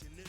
you knew.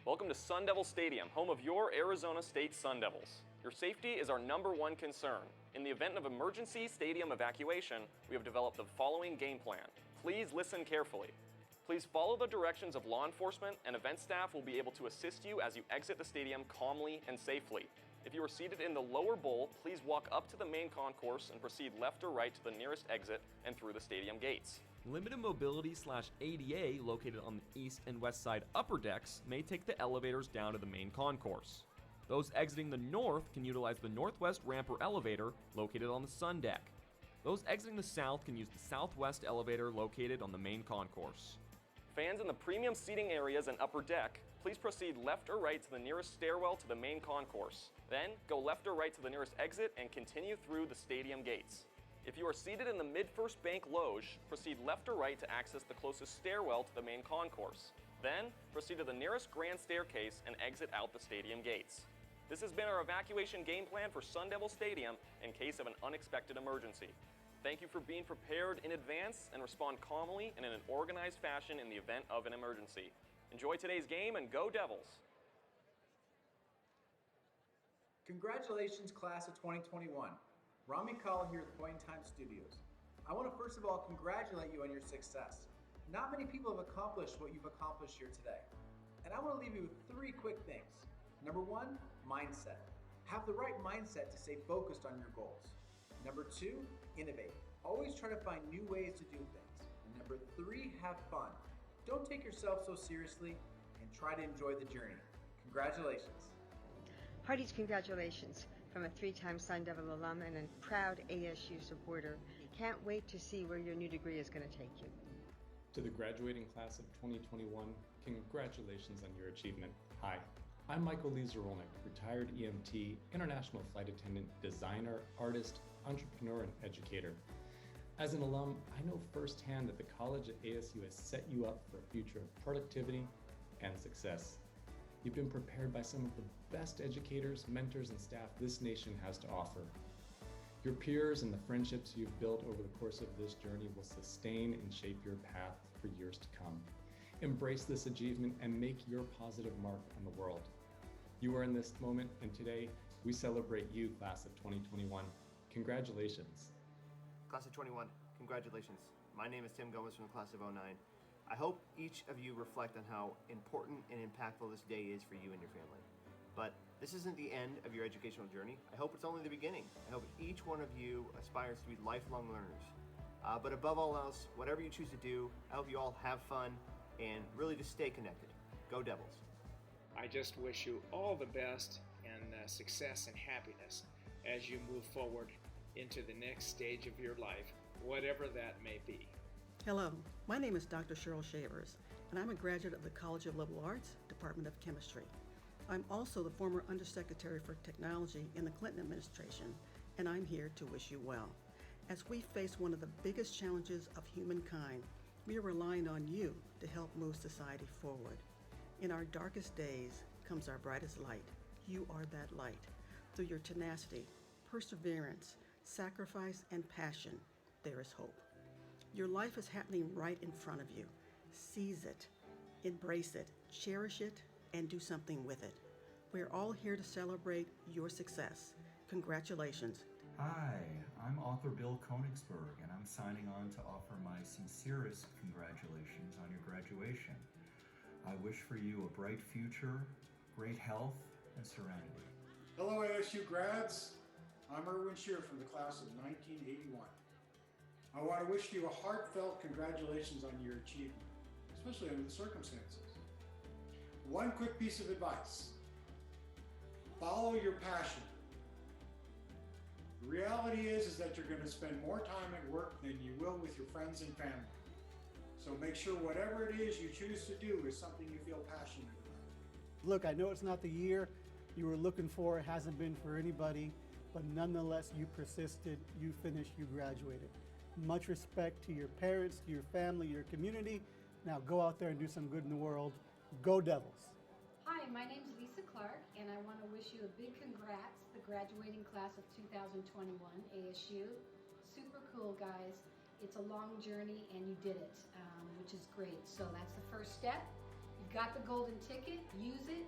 Welcome to Sun Devil Stadium, home of your Arizona State Sun Devils. Your safety is our #1 concern. In the event of emergency stadium evacuation, we have developed the following game plan. Please listen carefully. Please follow the directions of law enforcement, and event staff will be able to assist you as you exit the stadium calmly and safely. If you are seated in the lower bowl, please walk up to the main concourse and proceed left or right to the nearest exit and through the stadium gates. Limited mobility/ADA located on the east and west side upper decks may take the elevators down to the main concourse. Those exiting the north can utilize the northwest ramp or elevator located on the sun deck. Those exiting the south can use the southwest elevator located on the main concourse. Fans in the premium seating areas and upper deck, please proceed left or right to the nearest stairwell to the main concourse. Then, go left or right to the nearest exit and continue through the stadium gates. If you are seated in the mid-first bank loge, proceed left or right to access the closest stairwell to the main concourse. Then, proceed to the nearest grand staircase and exit out the stadium gates. This has been our evacuation game plan for Sun Devil Stadium in case of an unexpected emergency. Thank you for being prepared in advance and respond calmly and in an organized fashion in the event of an emergency. Enjoy today's game and go Devils! Congratulations, class of 2021. Rami Kala here at Point in Time Studios. I want to first of all congratulate you on your success. Not many people have accomplished what you've accomplished here today. And I want to leave you with 3 quick things. Number 1, mindset. Have the right mindset to stay focused on your goals. Number 2, innovate. Always try to find new ways to do things. And number 3, have fun. Don't take yourself so seriously and try to enjoy the journey. Congratulations. Hearty congratulations from a 3-time Sun Devil alum and a proud ASU supporter. Can't wait to see where your new degree is going to take you. To the graduating class of 2021, congratulations on your achievement. Hi, I'm Michael Lee Zerolnik, retired EMT, international flight attendant, designer, artist, entrepreneur, and educator. As an alum, I know firsthand that the college at ASU has set you up for a future of productivity and success. You've been prepared by some of the best educators, mentors, and staff this nation has to offer. Your peers and the friendships you've built over the course of this journey will sustain and shape your path for years to come. Embrace this achievement and make your positive mark on the world. You are in this moment, and today we celebrate you, class of 2021. Congratulations. Class of 21, congratulations. My name is Tim Gomez from the class of 09. I hope each of you reflect on how important and impactful this day is for you and your family. But this isn't the end of your educational journey. I hope it's only the beginning. I hope each one of you aspires to be lifelong learners. But above all else, whatever you choose to do, I hope you all have fun and really just stay connected. Go Devils. I just wish you all the best and success and happiness as you move forward into the next stage of your life, whatever that may be. Hello, my name is Dr. Cheryl Shavers, and I'm a graduate of the College of Liberal Arts, Department of Chemistry. I'm also the former Undersecretary for Technology in the Clinton administration, and I'm here to wish you well. As we face one of the biggest challenges of humankind, we are relying on you to help move society forward. In our darkest days comes our brightest light. You are that light. Through your tenacity, perseverance, sacrifice, and passion, there is hope. Your life is happening right in front of you. Seize it, embrace it, cherish it, and do something with it. We are all here to celebrate your success. Congratulations. Hi, I'm author Bill Konigsberg, and I'm signing on to offer my sincerest congratulations on your graduation. I wish for you a bright future, great health, and serenity. Hello, ASU grads. I'm Erwin Shear from the class of 1981. I want to wish you a heartfelt congratulations on your achievement, especially under the circumstances. One quick piece of advice: follow your passion. The reality is that you're going to spend more time at work than you will with your friends and family. So make sure whatever it is you choose to do is something you feel passionate about. Look, I know it's not the year you were looking for, it hasn't been for anybody, but nonetheless, you persisted, you finished, you graduated. Much respect to your parents, to your family, your community. Now go out there and do some good in the world. Go Devils. Hi, my name's Lisa Clark, and I want to wish you a big congrats, the graduating class of 2021 ASU. Super cool, guys. It's a long journey, and you did it, which is great. So that's the first step. You've got the golden ticket. Use it.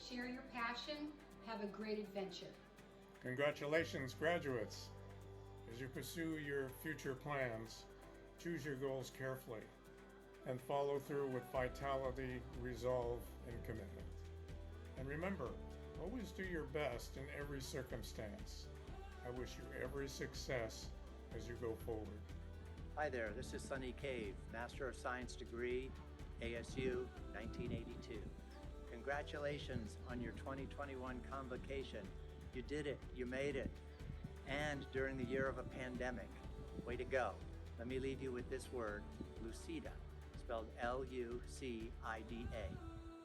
Share your passion. Have a great adventure. Congratulations, graduates. As you pursue your future plans, choose your goals carefully and follow through with vitality, resolve, and commitment. And remember, always do your best in every circumstance. I wish you every success as you go forward. Hi there, this is Sunny Cave, Master of Science degree, ASU, 1982. Congratulations on your 2021 convocation. You did it, you made it. And during the year of a pandemic. Way to go. Let me leave you with this word, Lucida, spelled L-U-C-I-D-A.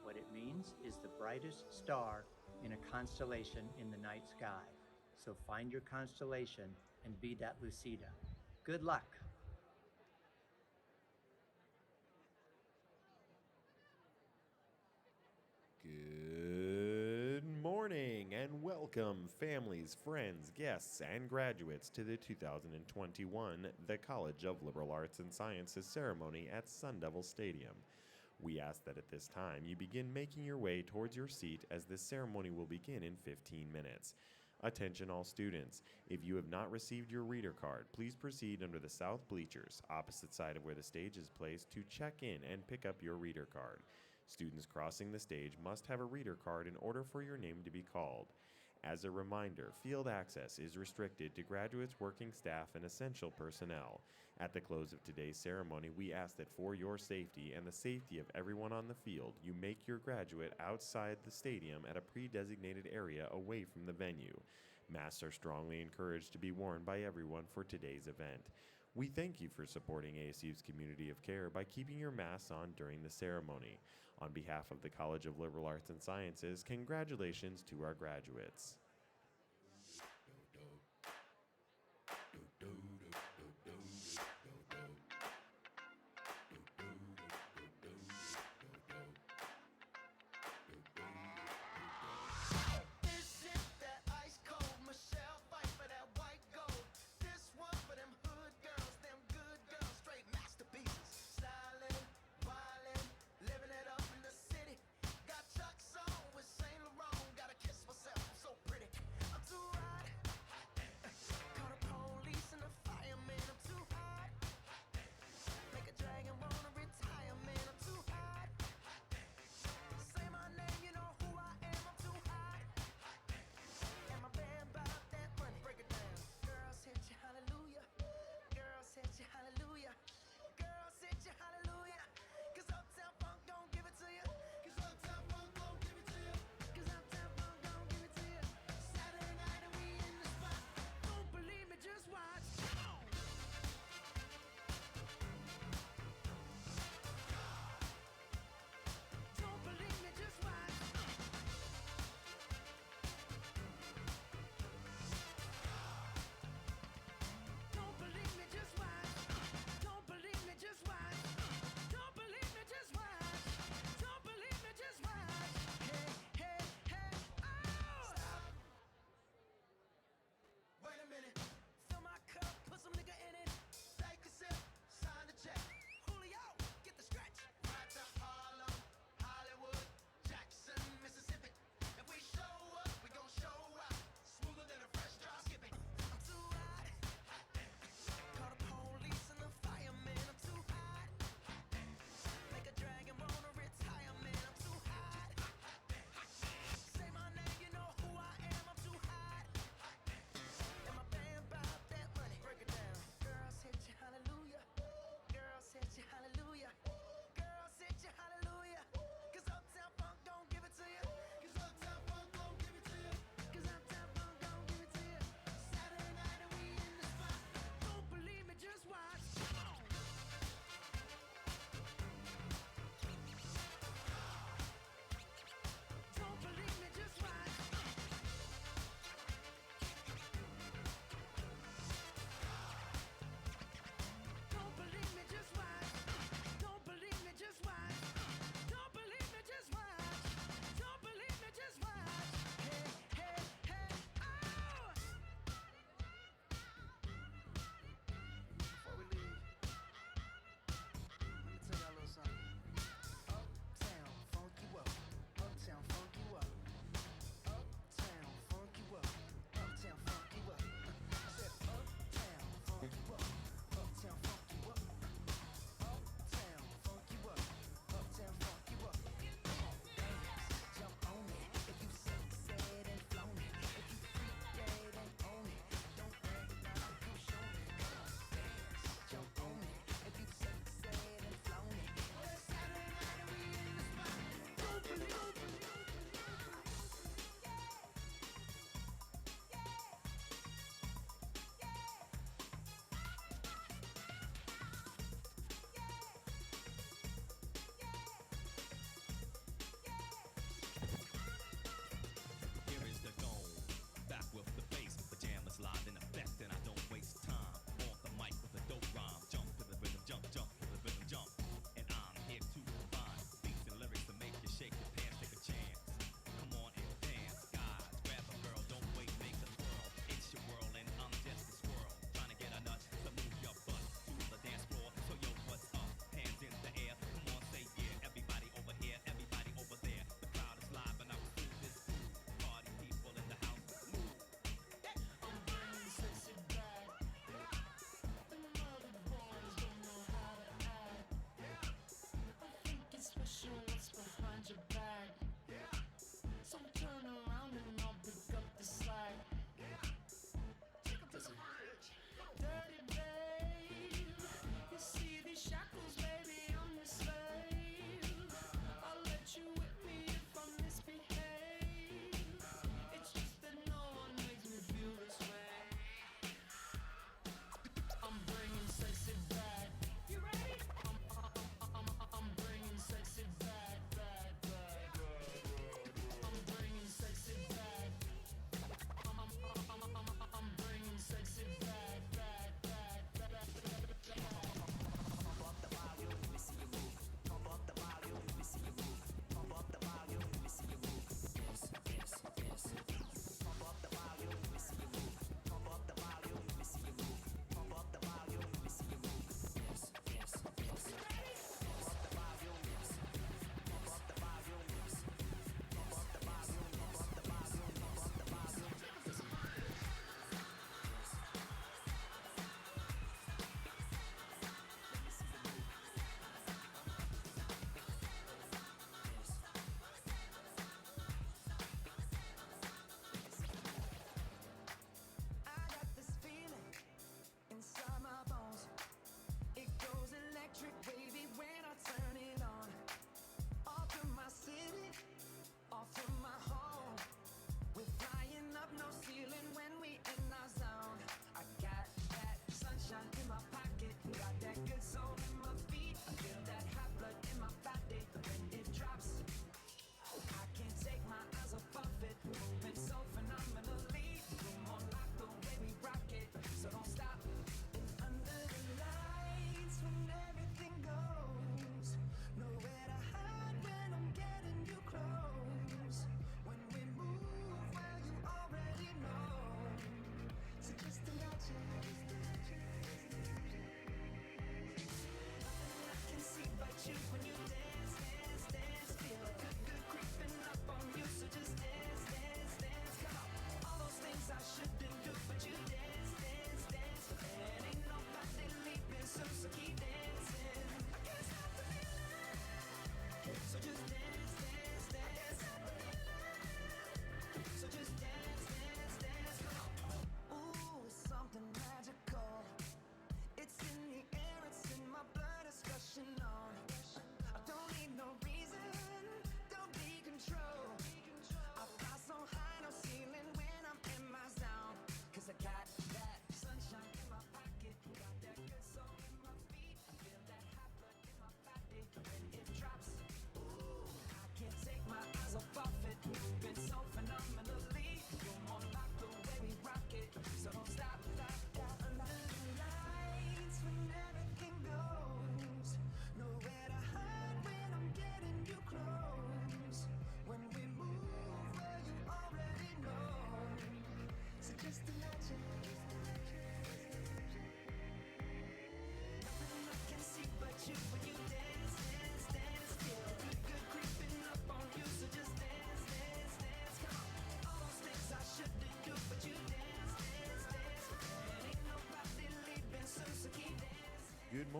What it means is the brightest star in a constellation in the night sky. So find your constellation and be that Lucida. Good luck. Good morning and welcome, families, friends, guests, and graduates to the 2021 The College of Liberal Arts and Sciences ceremony at Sun Devil Stadium. We ask that at this time you begin making your way towards your seat as the ceremony will begin in 15 minutes. Attention all students, if you have not received your reader card, please proceed under the south bleachers, opposite side of where the stage is placed, to check in and pick up your reader card. Students crossing the stage must have a reader card in order for your name to be called. As a reminder, field access is restricted to graduates, working staff, and essential personnel. At the close of today's ceremony, we ask that for your safety and the safety of everyone on the field, you make your graduate outside the stadium at a pre-designated area away from the venue. Masks are strongly encouraged to be worn by everyone for today's event. We thank you for supporting ASU's community of care by keeping your masks on during the ceremony. On behalf of the College of Liberal Arts and Sciences, congratulations to our graduates. Living it up in the city. Got Chuck's on with Saint Laurent. Gotta kiss myself, I'm so pretty.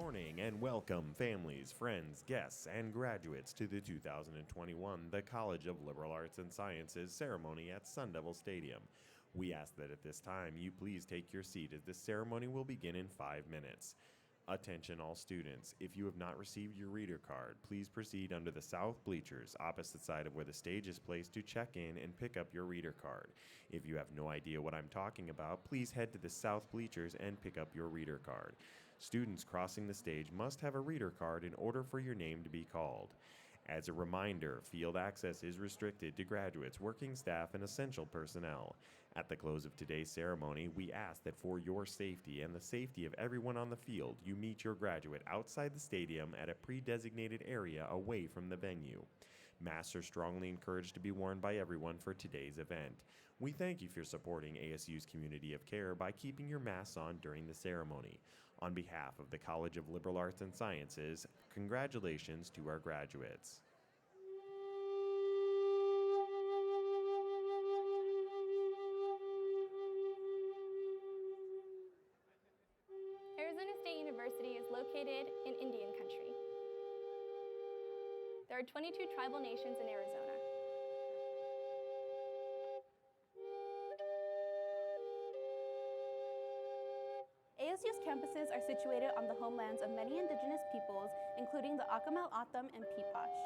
morning and welcome families, friends, guests, and graduates to the 2021 The College of Liberal Arts and Sciences ceremony at Sun Devil Stadium. We ask that at this time you please take your seat as the ceremony will begin in 5 minutes. Attention all students, if you have not received your reader card, please proceed under the south bleachers opposite side of where the stage is placed to check in and pick up your reader card. If you have no idea what I'm talking about, please head to the south bleachers and pick up your reader card. Students crossing the stage must have a reader card in order for your name to be called. As a reminder, field access is restricted to graduates, working staff, and essential personnel. At the close of today's ceremony, we ask that for your safety and the safety of everyone on the field, you meet your graduate outside the stadium at a pre-designated area away from the venue. Masks are strongly encouraged to be worn by everyone for today's event. We thank you for supporting ASU's community of care by keeping your masks on during the ceremony. On behalf of the College of Liberal Arts and Sciences, congratulations to our graduates. Arizona State University is located in Indian Country. There are 22 tribal nations in Arizona. ASU's campuses are situated on the homelands of many indigenous peoples, including the Akimel O'odham and Peepash.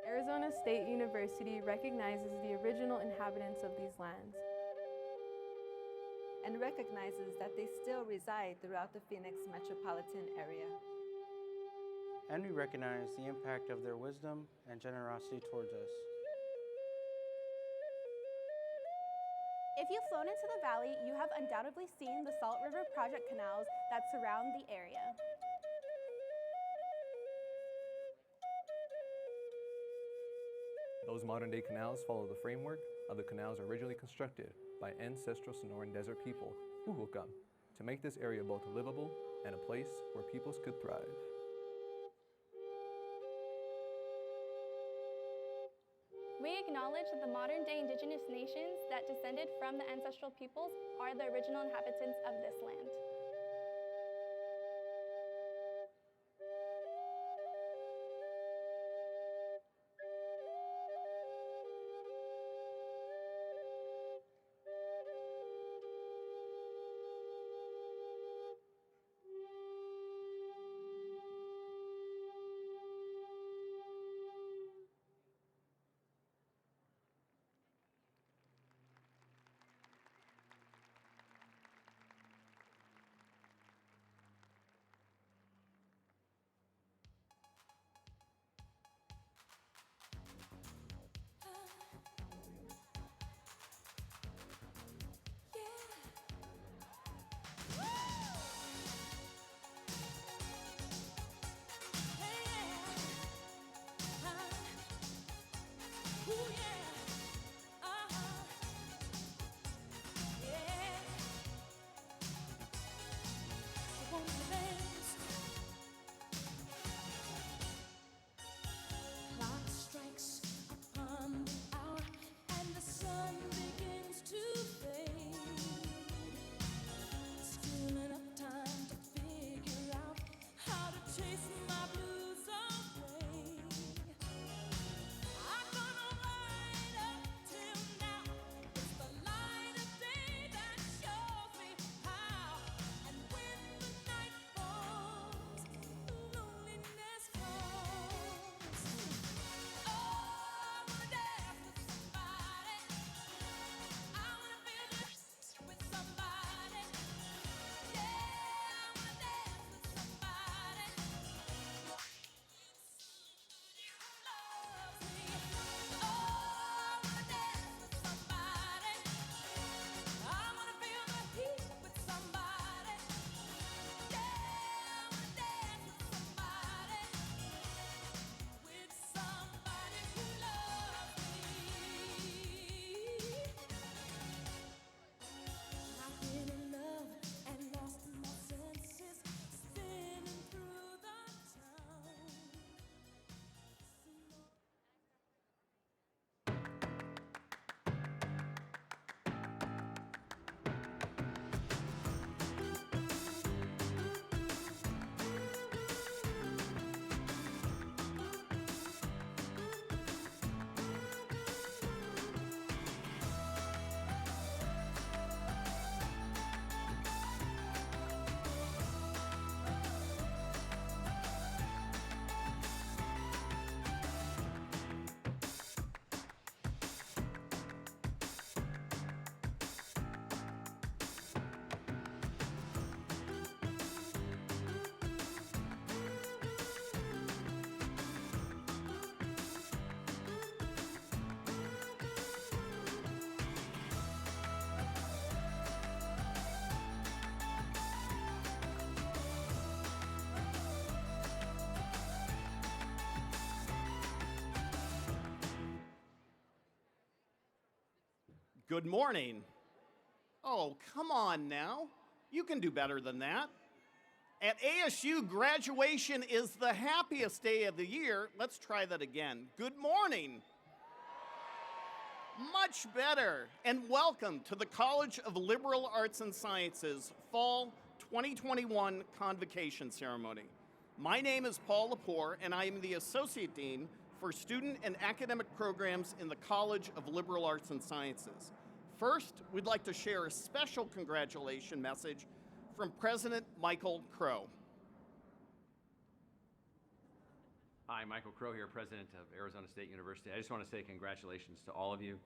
Arizona State University recognizes the original inhabitants of these lands and recognizes that they still reside throughout the Phoenix metropolitan area. And we recognize the impact of their wisdom and generosity towards us. If you've flown into the valley, you have undoubtedly seen the Salt River Project canals that surround the area. Those modern-day canals follow the framework of the canals originally constructed by ancestral Sonoran Desert people, Huhukam, to make this area both livable and a place where peoples could thrive. We acknowledge that the modern-day indigenous nations that descended from the ancestral peoples are the original inhabitants of this land. Good morning. Oh, come on now. You can do better than that. At ASU, graduation is the happiest day of the year. Let's try that again. Good morning. Much better. And welcome to the College of Liberal Arts and Sciences Fall 2021 Convocation Ceremony. My name is Paul Lepore, and I am the Associate Dean for Student and Academic Programs in the College of Liberal Arts and Sciences. First, we'd like to share a special congratulation message from President Michael Crow. Hi, Michael Crow here, President of Arizona State University. I just want to say congratulations to all of you.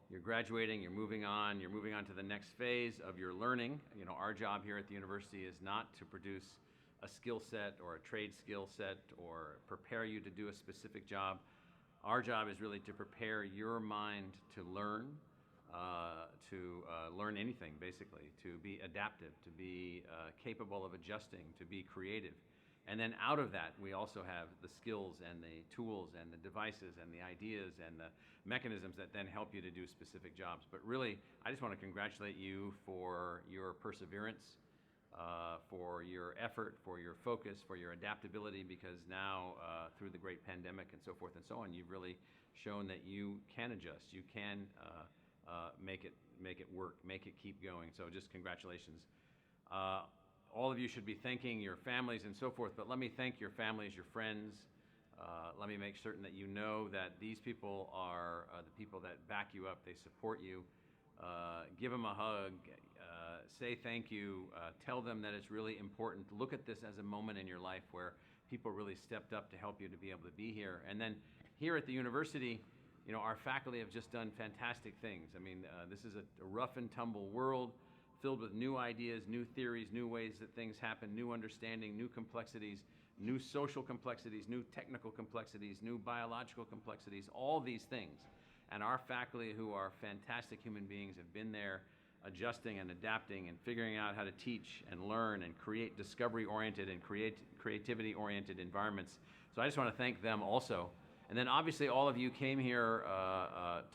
You're graduating, you're moving on to the next phase of your learning. You know, our job here at the university is not to produce a skill set or a trade skill set or prepare you to do a specific job. Our job is really to prepare your mind to learn anything, basically, to be adaptive, to be capable of adjusting, to be creative. And then out of that, we also have the skills and the tools and the devices and the ideas and the mechanisms that then help you to do specific jobs. But really, I just want to congratulate you for your perseverance, for your effort, for your focus, for your adaptability, because now, through the great pandemic and so forth and so on, you've really shown that you can adjust, you can make it work, make it keep going. So just congratulations. All of you should be thanking your families and so forth, but let me thank your families, your friends. Let me make certain that you know that these people are the people that back you up, they support you. Give them a hug, say thank you, tell them that it's really important. Look at this as a moment in your life where people really stepped up to help you to be able to be here. And then here at the university, you know, our faculty have just done fantastic things. I mean, this is a rough and tumble world filled with new ideas, new theories, new ways that things happen, new understanding, new complexities, new social complexities, new technical complexities, new biological complexities, all these things. And our faculty, who are fantastic human beings, have been there adjusting and adapting and figuring out how to teach and learn and create discovery-oriented and creativity-oriented environments. So I just want to thank them also. And then obviously all of you came here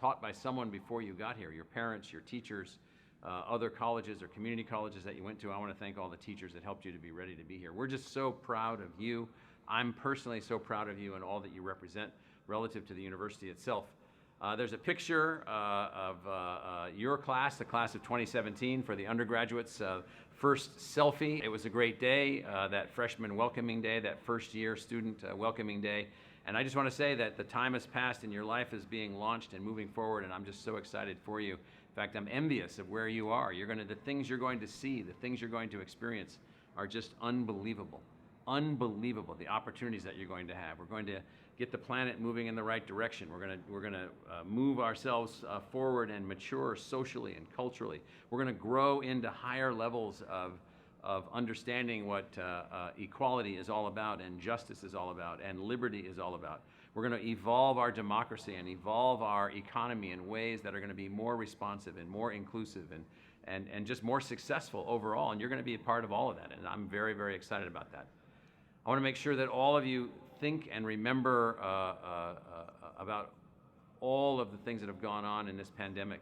taught by someone before you got here, your parents, your teachers, other colleges or community colleges that you went to. I want to thank all the teachers that helped you to be ready to be here. We're just so proud of you. I'm personally so proud of you and all that you represent relative to the university itself. There's a picture of your class, the class of 2017, for the undergraduates. First selfie. It was a great day, that freshman welcoming day, that first year student welcoming day. And I just want to say that the time has passed and your life is being launched and moving forward, and I'm just so excited for you. In fact, I'm envious of where you are. The things you're going to see, the things you're going to experience are just unbelievable. Unbelievable, the opportunities that you're going to have. We're going to get the planet moving in the right direction. We're going to move ourselves forward and mature socially and culturally. We're going to grow into higher levels of understanding what equality is all about and justice is all about and liberty is all about. We're going to evolve our democracy and evolve our economy in ways that are going to be more responsive and more inclusive and just more successful overall. And you're going to be a part of all of that. And I'm very, very excited about that. I want to make sure that all of you think and remember about all of the things that have gone on in this pandemic,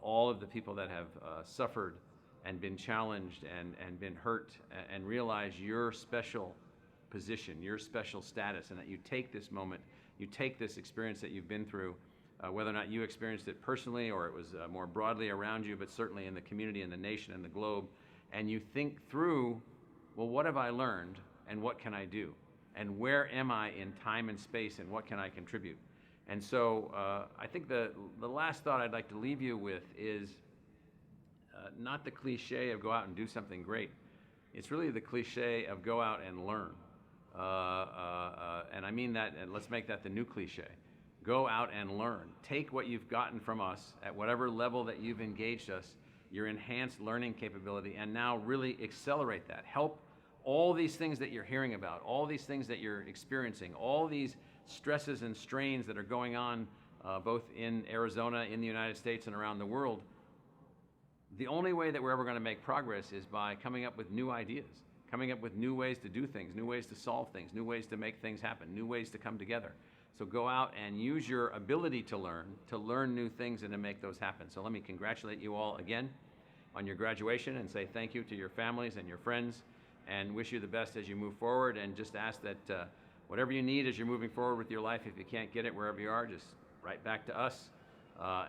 all of the people that have suffered and been challenged and been hurt, and realize your special position, your special status, and that you take this moment, you take this experience that you've been through, whether or not you experienced it personally or it was more broadly around you, but certainly in the community and the nation and the globe, and you think through, well, what have I learned and what can I do? And where am I in time and space and what can I contribute? And so I think the last thought I'd like to leave you with is not the cliche of go out and do something great. It's really the cliche of go out and learn. And I mean that, and let's make that the new cliche. Go out and learn. Take what you've gotten from us at whatever level that you've engaged us, your enhanced learning capability, and now really accelerate that. Help all these things that you're hearing about, all these things that you're experiencing, all these stresses and strains that are going on both in Arizona, in the United States, and around the world. The only way that we're ever going to make progress is by coming up with new ideas, coming up with new ways to do things, new ways to solve things, new ways to make things happen, new ways to come together. So go out and use your ability to learn new things and to make those happen. So let me congratulate you all again on your graduation and say thank you to your families and your friends and wish you the best as you move forward, and just ask that whatever you need as you're moving forward with your life, if you can't get it wherever you are, just write back to us,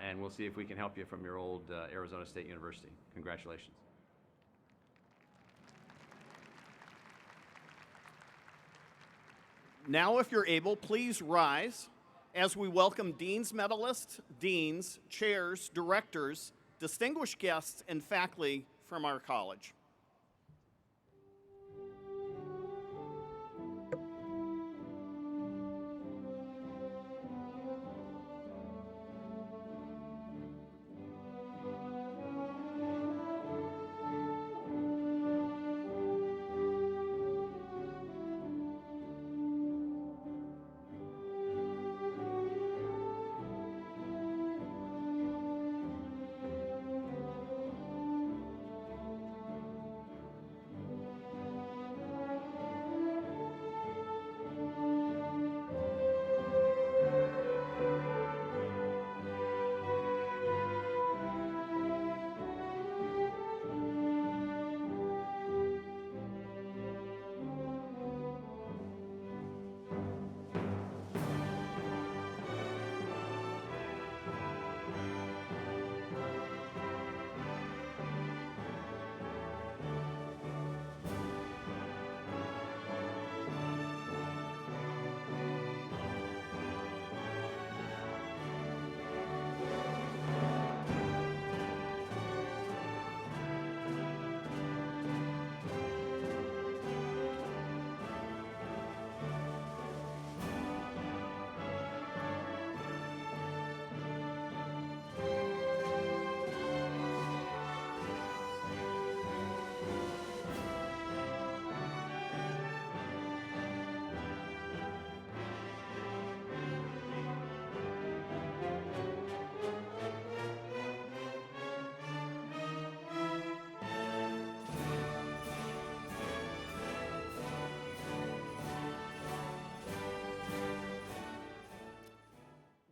and we'll see if we can help you from your old Arizona State University. Congratulations. Now, if you're able, please rise as we welcome Dean's medalists, deans, chairs, directors, distinguished guests, and faculty from our college.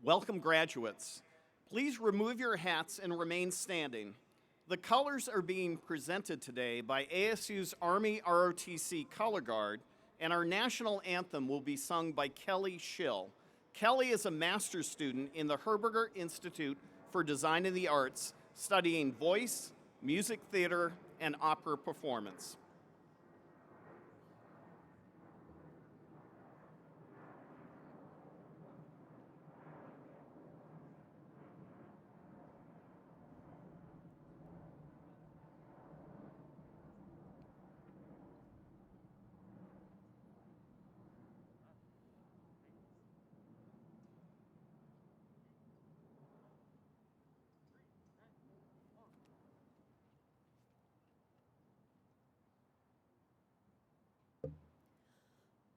Welcome, graduates. Please remove your hats and remain standing. The colors are being presented today by ASU's Army ROTC Color Guard, and our national anthem will be sung by Kelly Schill. Kelly is a master's student in the Herberger Institute for Design and the Arts, studying voice, music theater, and opera performance.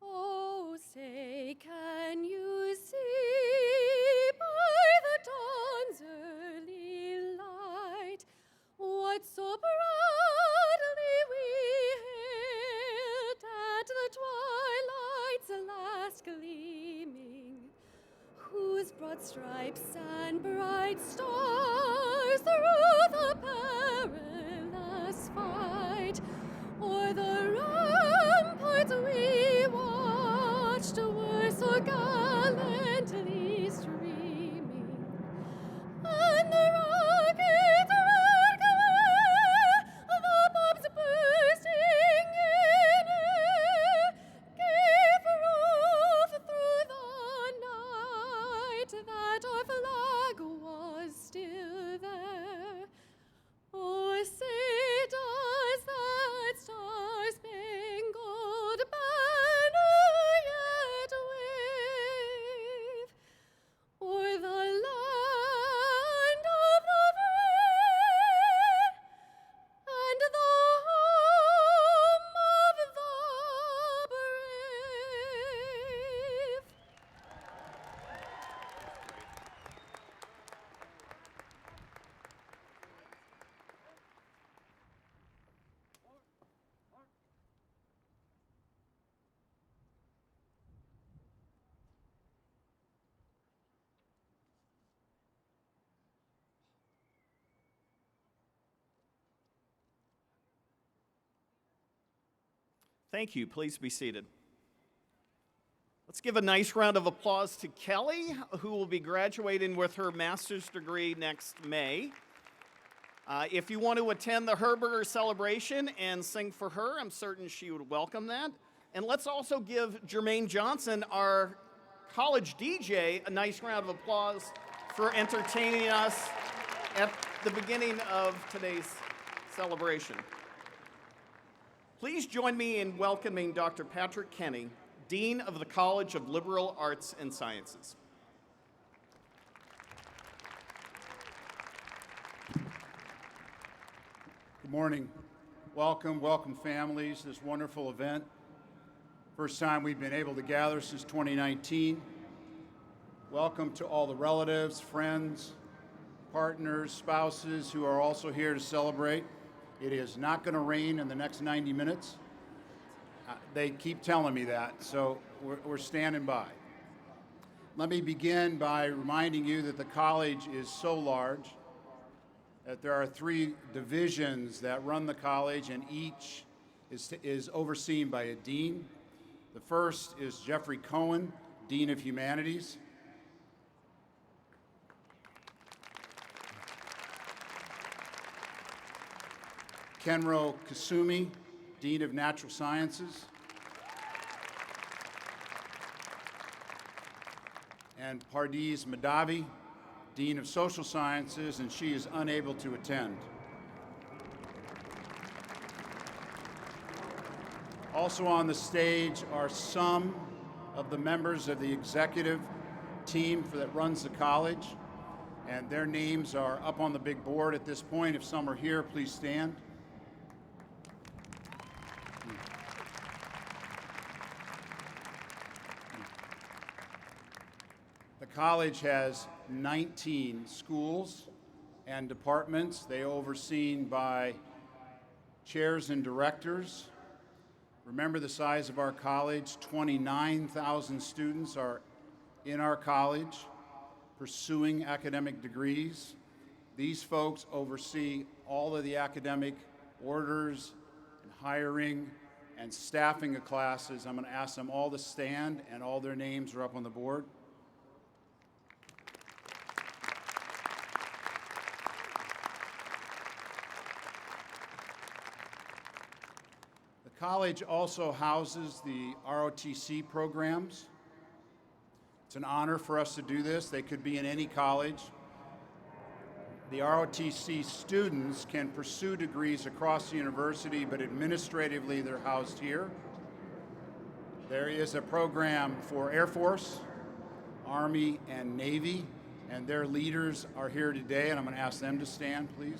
Oh, say, can you see by the dawn's early light what so proudly we hailed at the twilight's last gleaming, whose broad stripes and bright stars through the perilous fight o'er the ramparts we watched were so gallantly streaming, and the rocket's red glare, the bombs bursting in air, gave proof through the night that our flag was still Thank you. Please be seated. Let's give a nice round of applause to Kelly, who will be graduating with her master's degree next May. If you want to attend the Herberger celebration and sing for her, I'm certain she would welcome that. And let's also give Jermaine Johnson, our college DJ, a nice round of applause for entertaining us at the beginning of today's celebration. Please join me in welcoming Dr. Patrick Kenny, Dean of the College of Liberal Arts and Sciences. Good morning. Welcome families to this wonderful event. First time we've been able to gather since 2019. Welcome to all the relatives, friends, partners, spouses who are also here to celebrate. It is not going to rain in the next 90 minutes. They keep telling me that, so we're standing by. Let me begin by reminding you that the college is so large that there are 3 divisions that run the college, and each is overseen by a dean. The first is Jeffrey Cohen, Dean of Humanities. Kenro Kasumi, Dean of Natural Sciences. And Pardees Madhavi, Dean of Social Sciences, and she is unable to attend. Also on the stage are some of the members of the executive team that runs the college, and their names are up on the big board at this point. If some are here, please stand. The college has 19 schools and departments. They are overseen by chairs and directors. Remember the size of our college. 29,000 students are in our college pursuing academic degrees. These folks oversee all of the academic orders and hiring and staffing of classes. I'm going to ask them all to stand, and all their names are up on the board. The college also houses the ROTC programs. It's an honor for us to do this. They could be in any college. The ROTC students can pursue degrees across the university, but administratively they're housed here. There is a program for Air Force, Army, and Navy, and their leaders are here today, and I'm going to ask them to stand, please.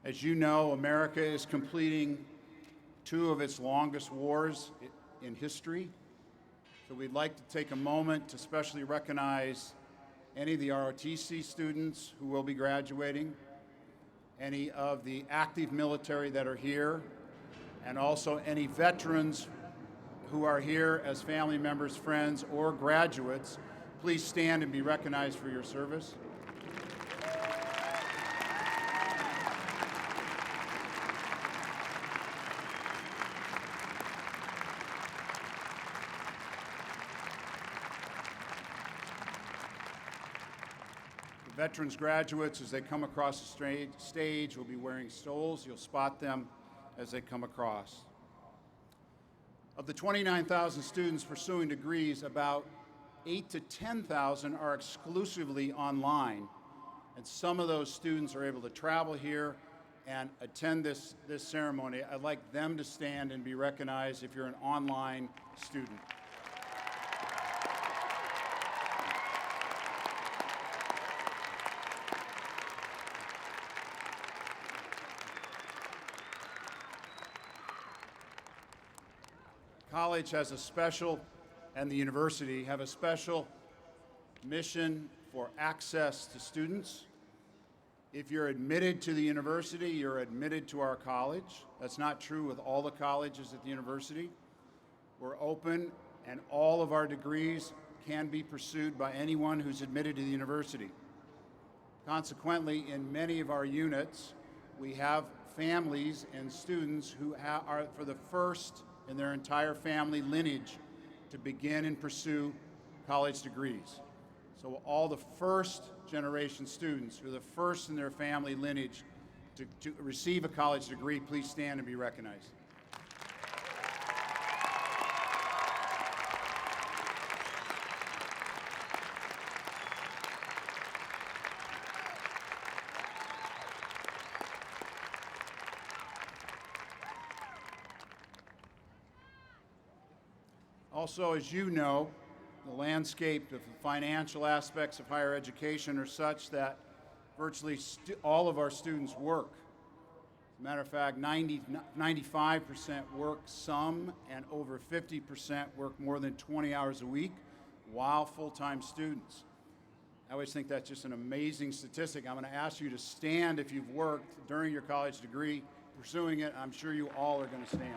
As you know, America is completing 2 of its longest wars in history. So we'd like to take a moment to especially recognize any of the ROTC students who will be graduating, any of the active military that are here, and also any veterans who are here as family members, friends, or graduates. Please stand and be recognized for your service. Veterans graduates, as they come across the stage, will be wearing stoles. You'll spot them as they come across. Of the 29,000 students pursuing degrees, about 8,000 to 10,000 are exclusively online. And some of those students are able to travel here and attend this ceremony. I'd like them to stand and be recognized if you're an online student. College has a special, and the university have a special mission for access to students. If you're admitted to the university, you're admitted to our college. That's not true with all the colleges at the university. We're open, and all of our degrees can be pursued by anyone who's admitted to the university. Consequently, in many of our units, we have families and students who are for the first in their entire family lineage to begin and pursue college degrees. So all the first generation students who are the first in their family lineage to receive a college degree, please stand and be recognized. Also, as you know, the landscape of the financial aspects of higher education are such that virtually all of our students work. As a matter of fact, 95% work some, and over 50% work more than 20 hours a week while full-time students. I always think that's just an amazing statistic. I'm going to ask you to stand if you've worked during your college degree pursuing it. I'm sure you all are going to stand.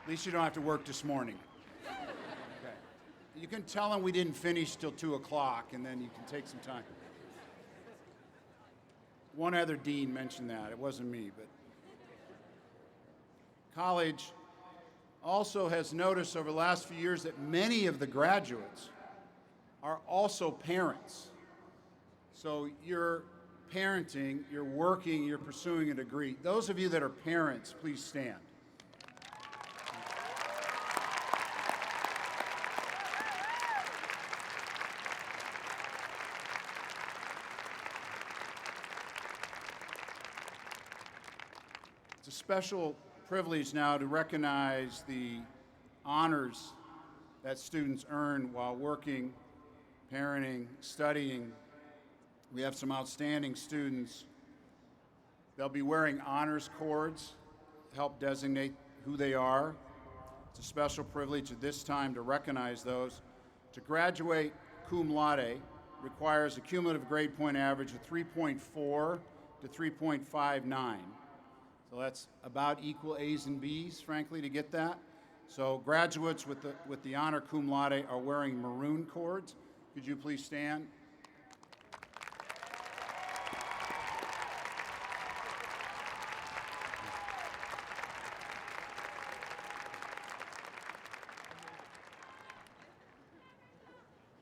At least you don't have to work this morning. Okay. You can tell them we didn't finish till 2 o'clock, and then you can take some time. One other dean mentioned that. It wasn't me, but college also has noticed over the last few years that many of the graduates are also parents. So you're parenting, you're working, you're pursuing a degree. Those of you that are parents, please stand. It's a special privilege now to recognize the honors that students earn while working, parenting, studying. We have some outstanding students. They'll be wearing honors cords to help designate who they are. It's a special privilege at this time to recognize those. To graduate cum laude requires a cumulative grade point average of 3.4 to 3.59. So that's about equal A's and B's, frankly, to get that. So graduates with the honor cum laude are wearing maroon cords. Could you please stand?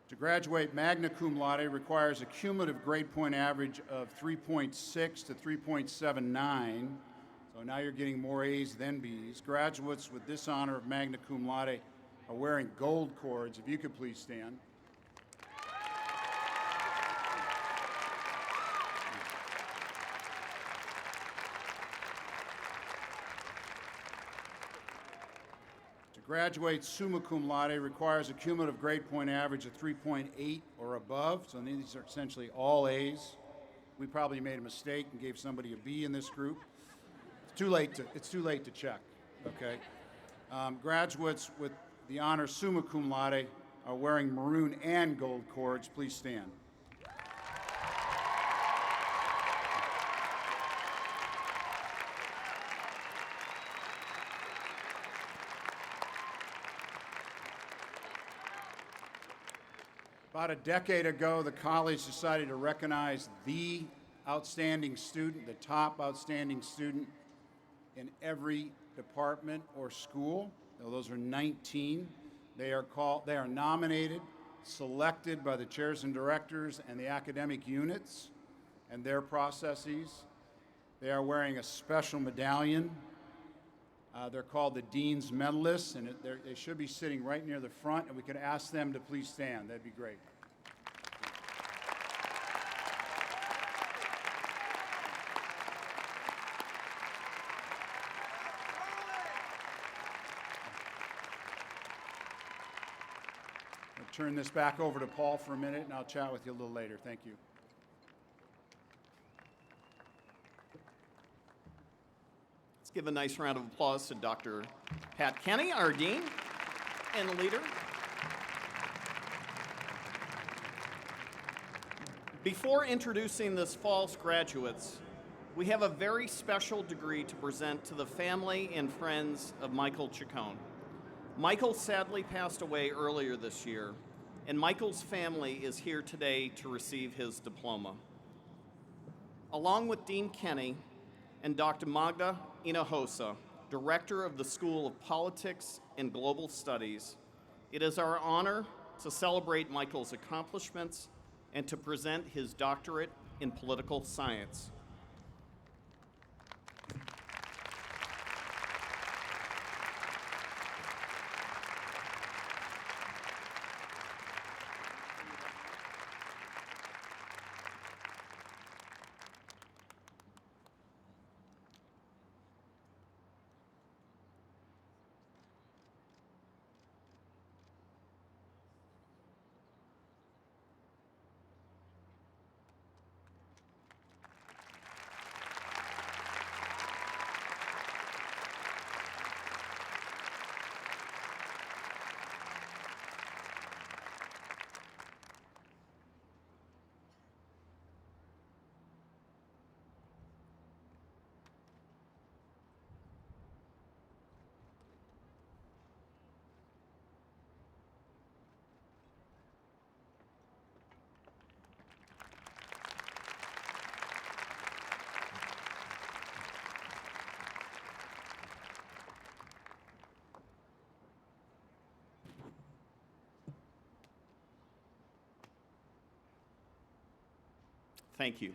To graduate magna cum laude requires a cumulative grade point average of 3.6 to 3.79. So now you're getting more A's than B's. Graduates with this honor of magna cum laude are wearing gold cords. If you could please stand. To graduate summa cum laude requires a cumulative grade point average of 3.8 or above. So these are essentially all A's. We probably made a mistake and gave somebody a B in this group. It's too late to check, okay? Graduates with the honor summa cum laude are wearing maroon and gold cords. Please stand. About a decade ago, the college decided to recognize the outstanding student, the top outstanding student in every department or school. So those are 19. They are nominated, selected by the chairs and directors and the academic units and their processes. They are wearing a special medallion. They're called the Dean's Medalists, and they should be sitting right near the front, and we could ask them to please stand. That'd be great. Turn this back over to Paul for a minute, and I'll chat with you a little later. Thank you. Let's give a nice round of applause to Dr. Pat Kenny, our dean and leader. Before introducing this fall's graduates, we have a very special degree to present to the family and friends of Michael Chacon. Michael sadly passed away earlier this year, and Michael's family is here today to receive his diploma. Along with Dean Kenny and Dr. Magda Hinojosa, Director of the School of Politics and Global Studies, it is our honor to celebrate Michael's accomplishments and to present his doctorate in political science. Thank you.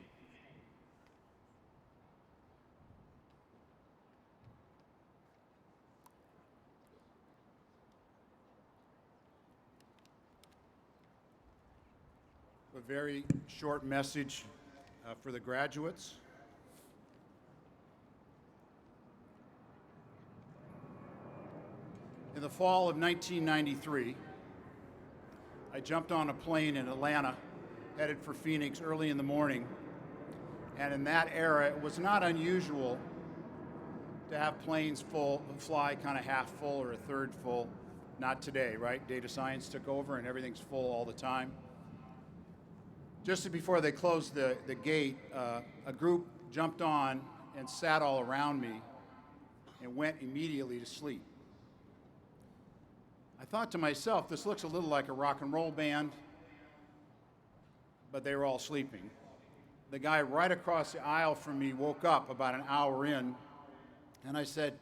A very short message for the graduates. In the fall of 1993, I jumped on a plane in Atlanta, headed for Phoenix early in the morning. And in that era, it was not unusual to have planes fly kind of half full or a third full. Not today, right? Data science took over and everything's full all the time. Just before they closed the gate, a group jumped on and sat all around me and went immediately to sleep. I thought to myself, this looks a little like a rock and roll band, but they were all sleeping. The guy right across the aisle from me woke up about an hour in, and I said,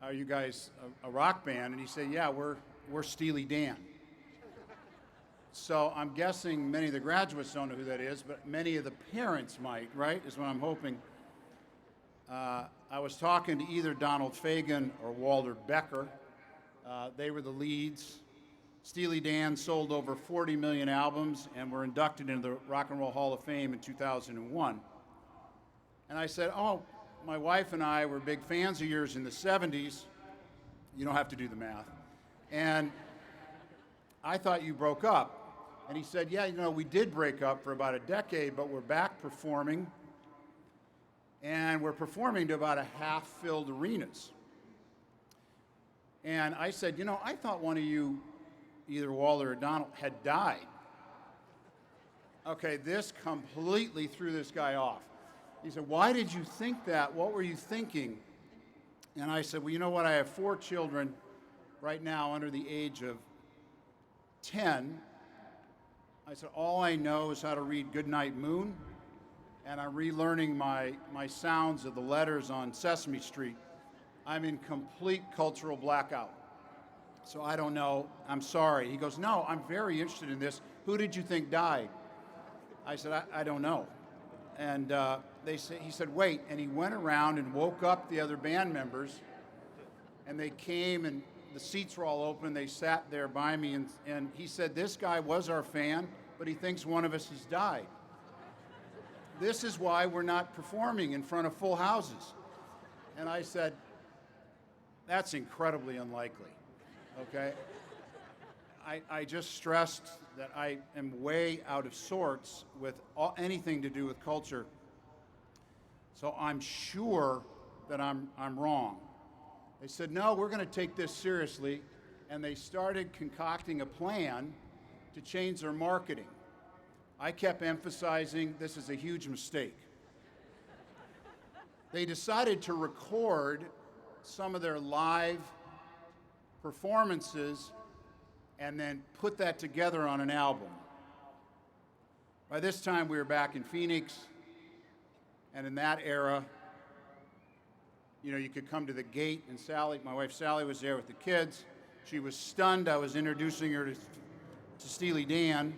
"Are you guys a rock band?" And he said, "Yeah, we're Steely Dan." So I'm guessing many of the graduates don't know who that is, but many of the parents might, right, is what I'm hoping. I was talking to either Donald Fagen or Walter Becker. They were the leads. Steely Dan sold over 40 million albums and were inducted into the Rock and Roll Hall of Fame in 2001. And I said, "Oh, my wife and I were big fans of yours in the 70s. You don't have to do the math. And I thought you broke up." And he said, "Yeah, we did break up for about a decade, but we're back performing. And we're performing to about a half-filled arenas." And I said, "I thought one of you, either Walter or Donald, had died." Okay, this completely threw this guy off. He said, "Why did you think that? What were you thinking?" And I said, "Well, you know what? I have 4 children right now under the age of 10. I said, all I know is how to read Goodnight Moon, and I'm relearning my sounds of the letters on Sesame Street. I'm in complete cultural blackout. So I don't know. I'm sorry." He goes, "No, I'm very interested in this. Who did you think died?" I said, I don't know. And he said, "Wait." And he went around and woke up the other band members, and they came, and the seats were all open. They sat there by me, and he said, "This guy was our fan, but he thinks one of us has died. This is why we're not performing in front of full houses." And I said, "That's incredibly unlikely." Okay? I just stressed that I am way out of sorts with anything to do with culture. So I'm sure that I'm wrong. They said, "No, we're going to take this seriously." And they started concocting a plan to change their marketing. I kept emphasizing this is a huge mistake. They decided to record some of their live performances and then put that together on an album. By this time, we were back in Phoenix, and in that era, you know, you could come to the gate, and Sally, my wife Sally, was there with the kids. She was stunned. I was introducing her to Steely Dan.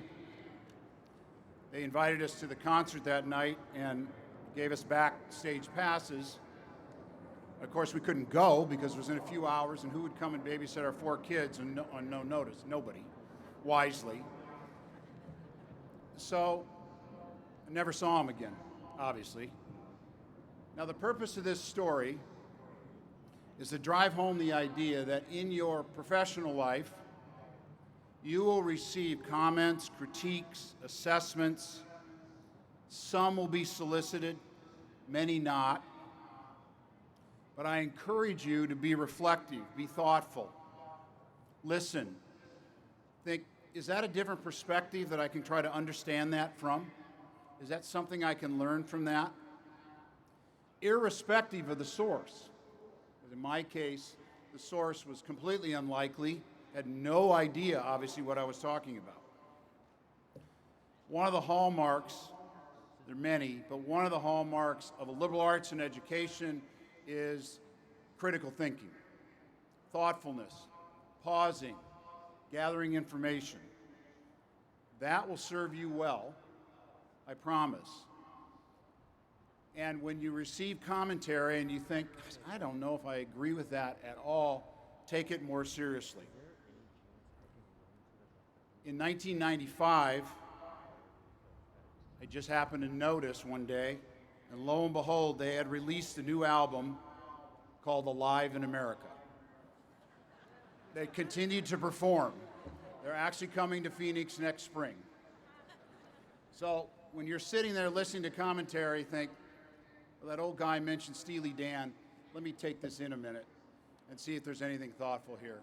They invited us to the concert that night and gave us backstage passes. Of course, we couldn't go because it was in a few hours, and who would come and babysit our 4 kids on no notice? Nobody, wisely. So I never saw him again, obviously. Now, the purpose of this story is to drive home the idea that in your professional life, you will receive comments, critiques, assessments. Some will be solicited, many not. But I encourage you to be reflective, be thoughtful, listen, think, is that a different perspective that I can try to understand that from? Is that something I can learn from that? Irrespective of the source. In my case, the source was completely unlikely, had no idea, obviously, what I was talking about. One of the hallmarks, there are many, but one of the hallmarks of a liberal arts and education is critical thinking, thoughtfulness, pausing, gathering information. That will serve you well, I promise. And when you receive commentary and you think, I don't know if I agree with that at all, take it more seriously. In 1995, I just happened to notice one day, and lo and behold, they had released a new album called Alive in America. They continued to perform. They're actually coming to Phoenix next spring. So when you're sitting there listening to commentary, think, well, that old guy mentioned Steely Dan. Let me take this in a minute and see if there's anything thoughtful here,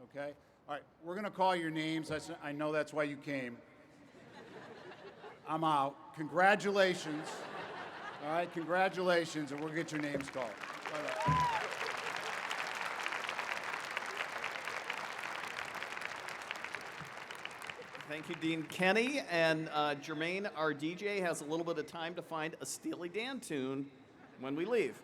okay? All right, we're gonna call your names. I know that's why you came. I'm out. Congratulations. All right, congratulations, and we'll get your names called. Bye-bye. Thank you, Dean Kenny. And Jermaine, our DJ, has a little bit of time to find a Steely Dan tune when we leave.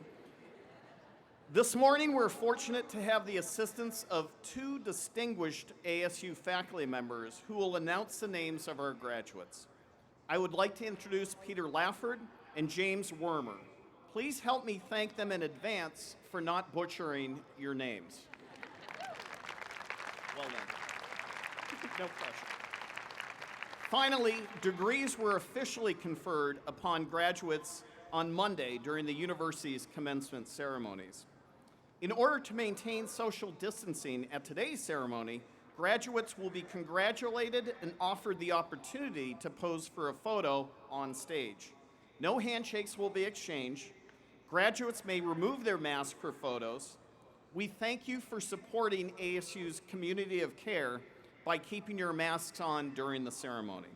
This morning, we're fortunate to have the assistance of 2 distinguished ASU faculty members who will announce the names of our graduates. I would like to introduce Peter Lafford and James Wormer. Please help me thank them in advance for not butchering your names. Well done. No pressure. Finally, degrees were officially conferred upon graduates on Monday during the university's commencement ceremonies. In order to maintain social distancing at today's ceremony, graduates will be congratulated and offered the opportunity to pose for a photo on stage. No handshakes will be exchanged. Graduates may remove their masks for photos. We thank you for supporting ASU's community of care by keeping your masks on during the ceremony.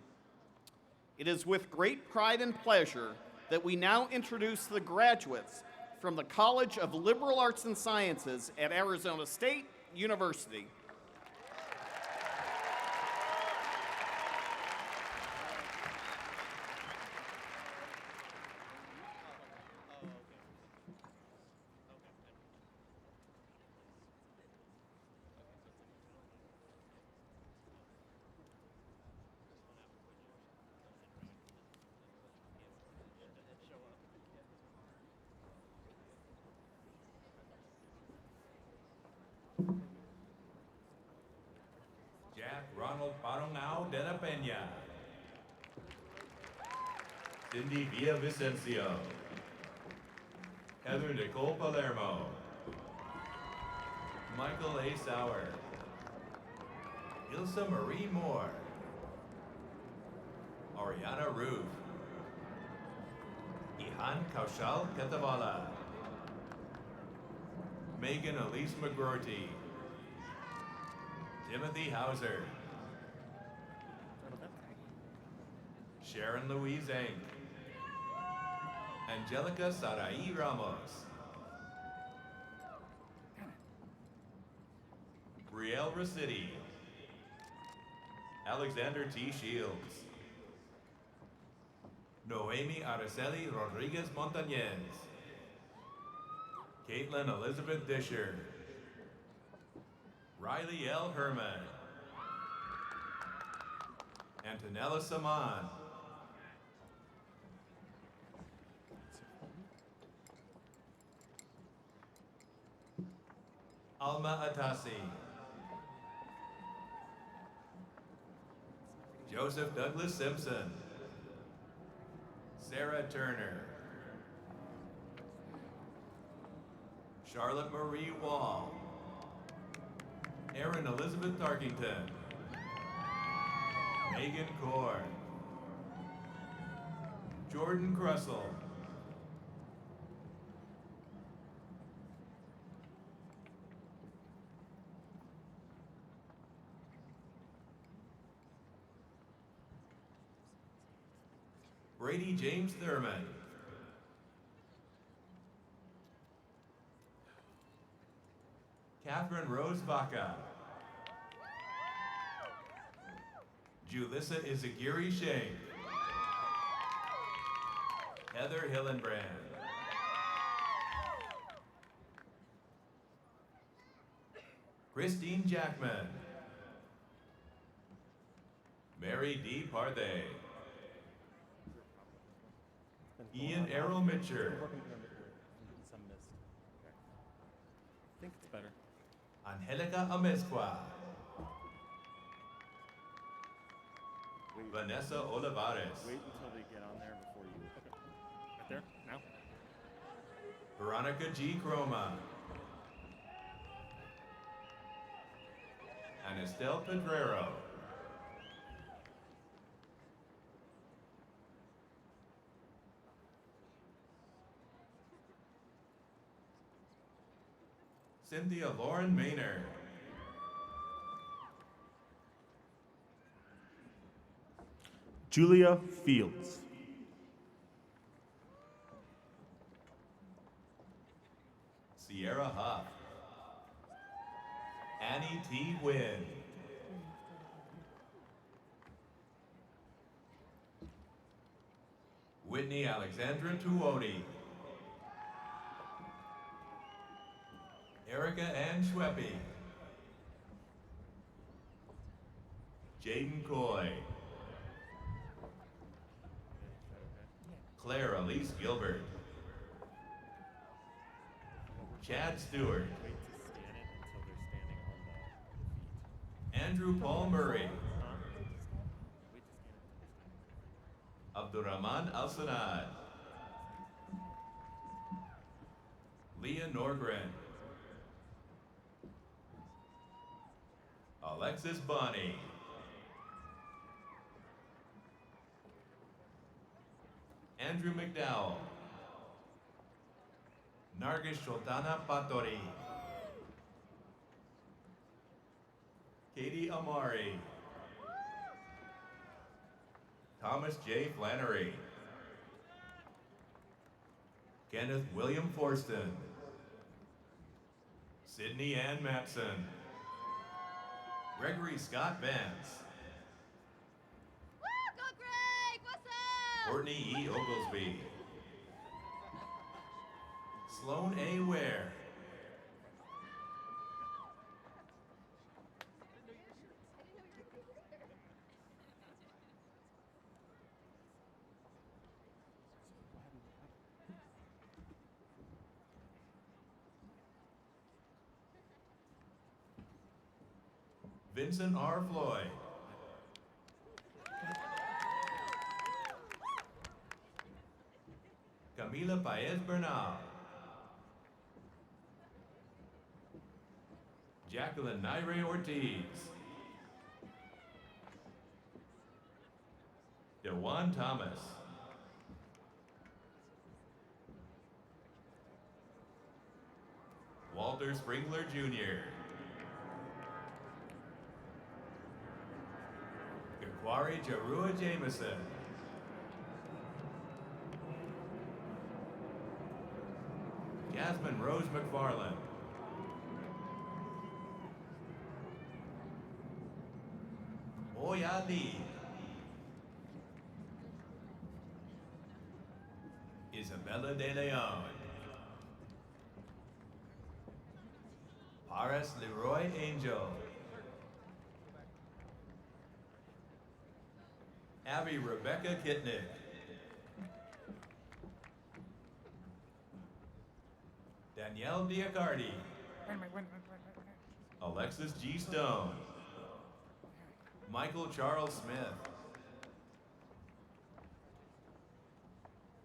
It is with great pride and pleasure that we now introduce the graduates from the College of Liberal Arts and Sciences at Arizona State University. Jack Ronald Barongao de la Peña. Cindy Villavicencio. Heather Nicole Palermo. Michael A. Sauer. Ilsa Marie Moore. Ariana Roof. Ihan Kaushal Katavala. Megan Elise McGroarty. Timothy Hauser. Sharon Louise Eng, Angelica Sarai Ramos, Brielle Rossetti, Alexander T. Shields, Noemi Araceli Rodriguez Montañez, Caitlin Elizabeth Disher, Riley L. Herman, Antonella Saman, Alma Atasi, Joseph Douglas Simpson, Sarah Turner, Charlotte Marie Wall, Erin Elizabeth Tarkington, Megan Core, Jordan Crussell, Brady James Thurman, Catherine Rose Vaca, Julissa Izagiri Shank, Heather Hillenbrand, Christine Jackman, Mary D. Parthay, Ian Errol Mitcher, I think it's better. Angelica Amezcua, Vanessa Olivares, Wait until they get on there before you. Okay. Right there? Now? Veronica G. Croma, and Estelle Pedrero. Cynthia Lauren Maynard, Julia Fields. Sierra Huff, Annie T. Wynn, Whitney Alexandra Tuoni, Erica Ann Schweppe, Jaden Coy, Claire Elise Gilbert, Chad Stewart, Wait to scan it until they're standing on the feet. Andrew Paul Murray, Wait to scan it until they're standing. Abdurrahman Al-Sanad, Leah Norgren, Alexis Bonney, Andrew McDowell, Nargis Sultana Patori, Katie Amari, Thomas J. Flannery, Kenneth William Forston, Sydney Ann Matson, Gregory Scott Vance, Go Greg! What's up? Courtney E. Oglesby, Sloan A. Ware, Vincent R. Floyd, Camila Paez Bernal, Jacqueline Naire Ortiz, DeJuan Thomas, Walter Springler Jr., Gakwari Jarua Jameson, Jasmine Rose McFarland. Oya Lee. Isabella de Leon. Paris Leroy Angel. Abby Rebecca Kitnick. Danielle Diacardi. Alexis G. Stone. Michael Charles Smith.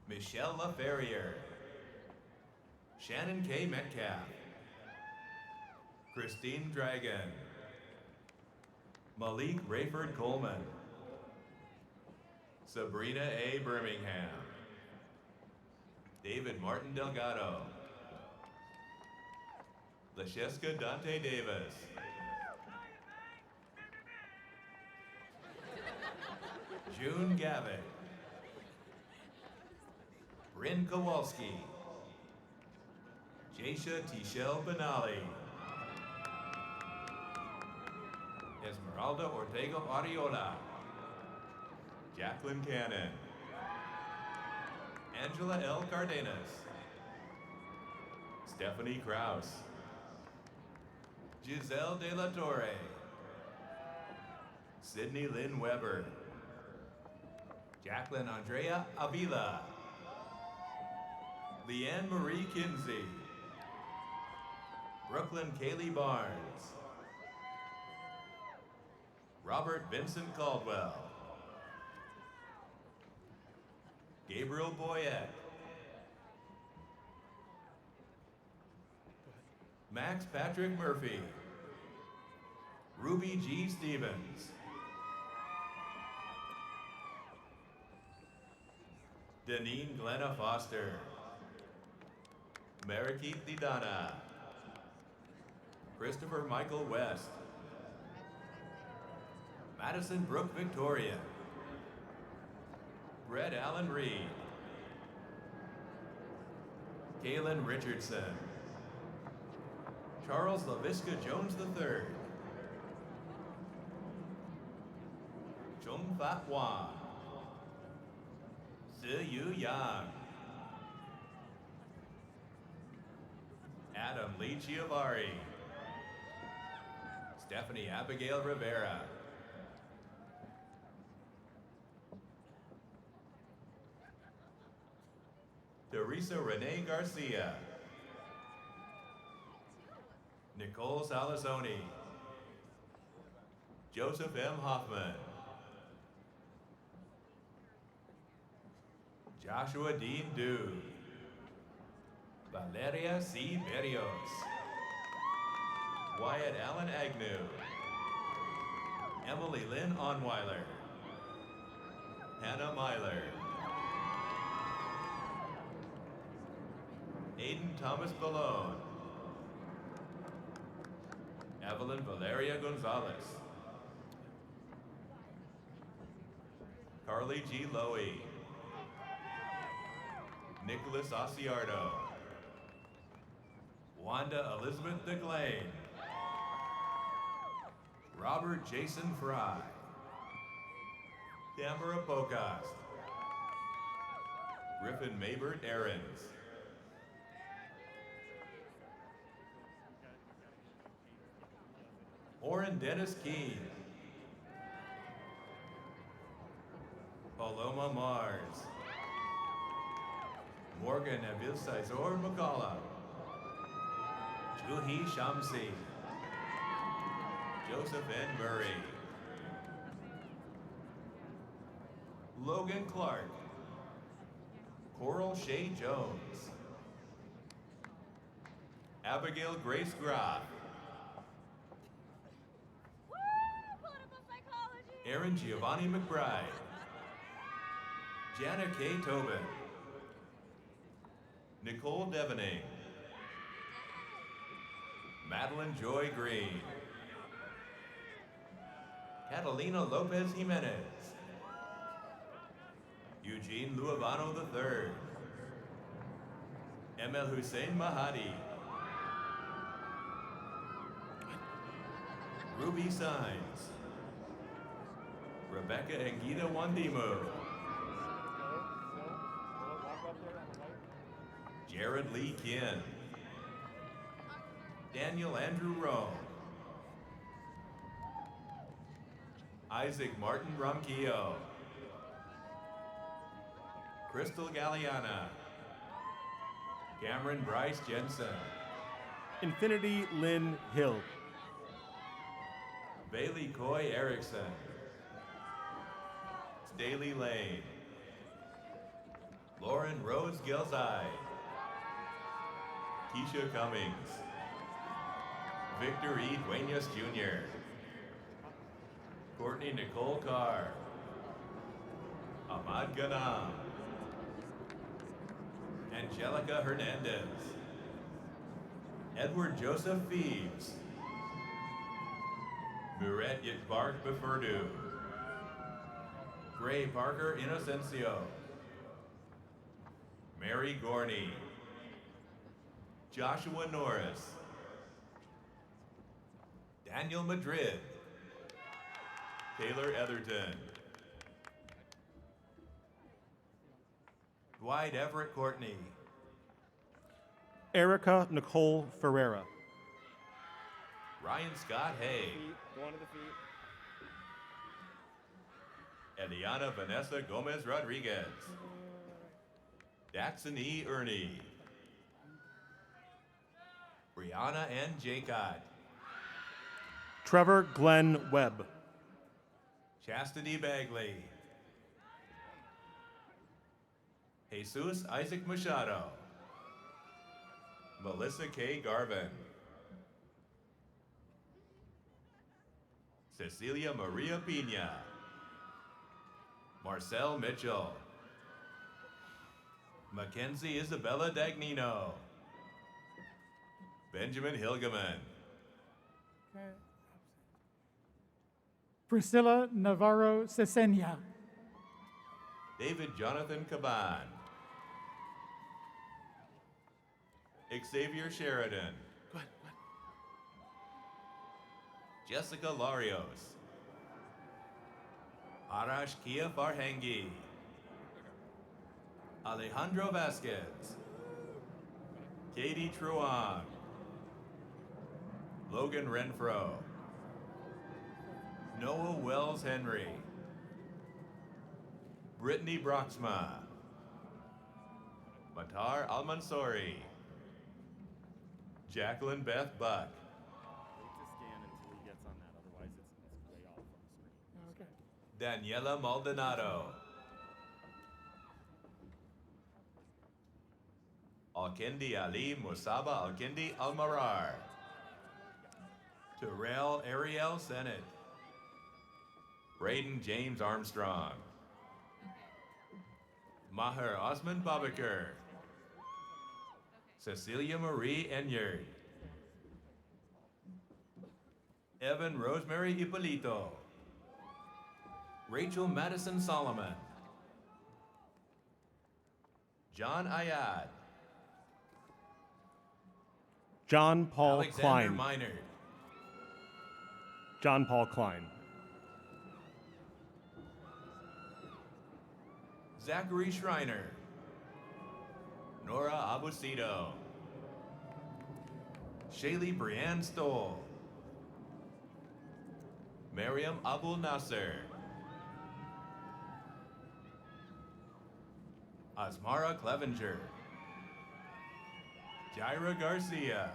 Michelle LaFerrier. Shannon K. Metcalf. Christine Dragon. Malik Rayford Coleman. Sabrina A. Birmingham. David Martin Delgado. Lasheska Dante Davis. June Gavitt. Bryn Kowalski. Jasha Tichelle Benali. Esmeralda Ortega Ariola. Jacqueline Cannon. Angela L. Cardenas. Stephanie Kraus. Giselle De La Torre. Sydney Lynn Weber. Jacqueline Andrea Avila. Leanne Marie Kinsey. Brooklyn Kaylee Barnes. Robert Vincent Caldwell. Gabriel Boyette. Max Patrick Murphy. Ruby G. Stevens. Deneen Glenna Foster. Marikeet Didana. Christopher Michael West. Madison Brooke Victoria. Brett Allen Reed. Kaylin Richardson. Charles LaVisca Jones III. Chung Fat Hua. Si Yu Yang. Adam Lee Chiavari. Stephanie Abigail Rivera. Teresa Renee Garcia. Nicole Salazoni. Joseph M. Hoffman. Joshua Dean Dew. Valeria C. Berrios. Wyatt Allen Agnew. Emily Lynn Onweiler. Hannah Myler. Aiden Thomas Ballone. Evelyn Valeria Gonzalez. Carly G. Lowy. Nicholas Asiardo. Wanda Elizabeth DeGlane. Robert Jason Fry. Tamara Pocost. Griffin Maybert Aarons. Oren Dennis Keene. Paloma Mars. Morgan Abilsaizor McCullough. Juhi Shamsi. Joseph N. Murray. Logan Clark. Coral Shea Jones. Abigail Grace Groff. Aaron Giovanni McBride. Jana K. Tobin. Nicole Devaning. Madeline Joy Green. Catalina Lopez Jimenez. Eugene Luavano III. Emel Hussein Mahadi. Ruby Signs. Rebecca Angita Wandimu. Jared Lee Kien. Daniel Andrew Rome. Isaac Martin Ronquillo. Crystal Galliana. Cameron Bryce Jensen. Infinity Lynn Hill. Bailey Coy Erickson. Staley Lane. Lauren Rose Gilzai. Keisha Cummings. Victor E. Duenas Jr. Courtney Nicole Carr. Ahmad Ghanam. Angelica Hernandez. Edward Joseph Phoebes. Muret Yitbark Befurdu. Gray Parker Inocencio. Mary Gorney. Joshua Norris. Daniel Madrid. Taylor Etherton. Dwight Everett Courtney. Erica Nicole Ferreira. Ryan Scott Hay. Going to the feet. Eliana Vanessa Gomez Rodriguez. Daxon E. Ernie. Brianna N. Jacot. Trevor Glenn Webb. Chastity Bagley. Jesus Isaac Machado. Melissa K. Garvin. Cecilia Maria Pina. Marcel Mitchell. Mackenzie Isabella Dagnino. Benjamin Hilgeman. Priscilla Navarro Cesenia. David Jonathan Caban. Xavier Sheridan. Go ahead. Jessica Larios. Arash Kia Farhangi. Alejandro Vasquez. Katie Truong. Logan Renfro. Noah Wells Henry. Brittany Broxma. Matar Al-Mansouri. Jacqueline Beth Buck. Daniela Maldonado. Alkindi Ali Musaba Alkindi Almarar. Terrell Ariel Sennett. Braden James Armstrong. Maher Osman Babakar. Cecilia Marie Enyard. Evan Rosemary Ippolito. Rachel Madison Solomon. John Ayad. John Paul Alexander Klein. Minard. John Paul Klein. Zachary Schreiner. Nora Abusito. Shaylee Brianne Stoll. Miriam Abul Nasser. Asmara Clevenger. Jaira Garcia.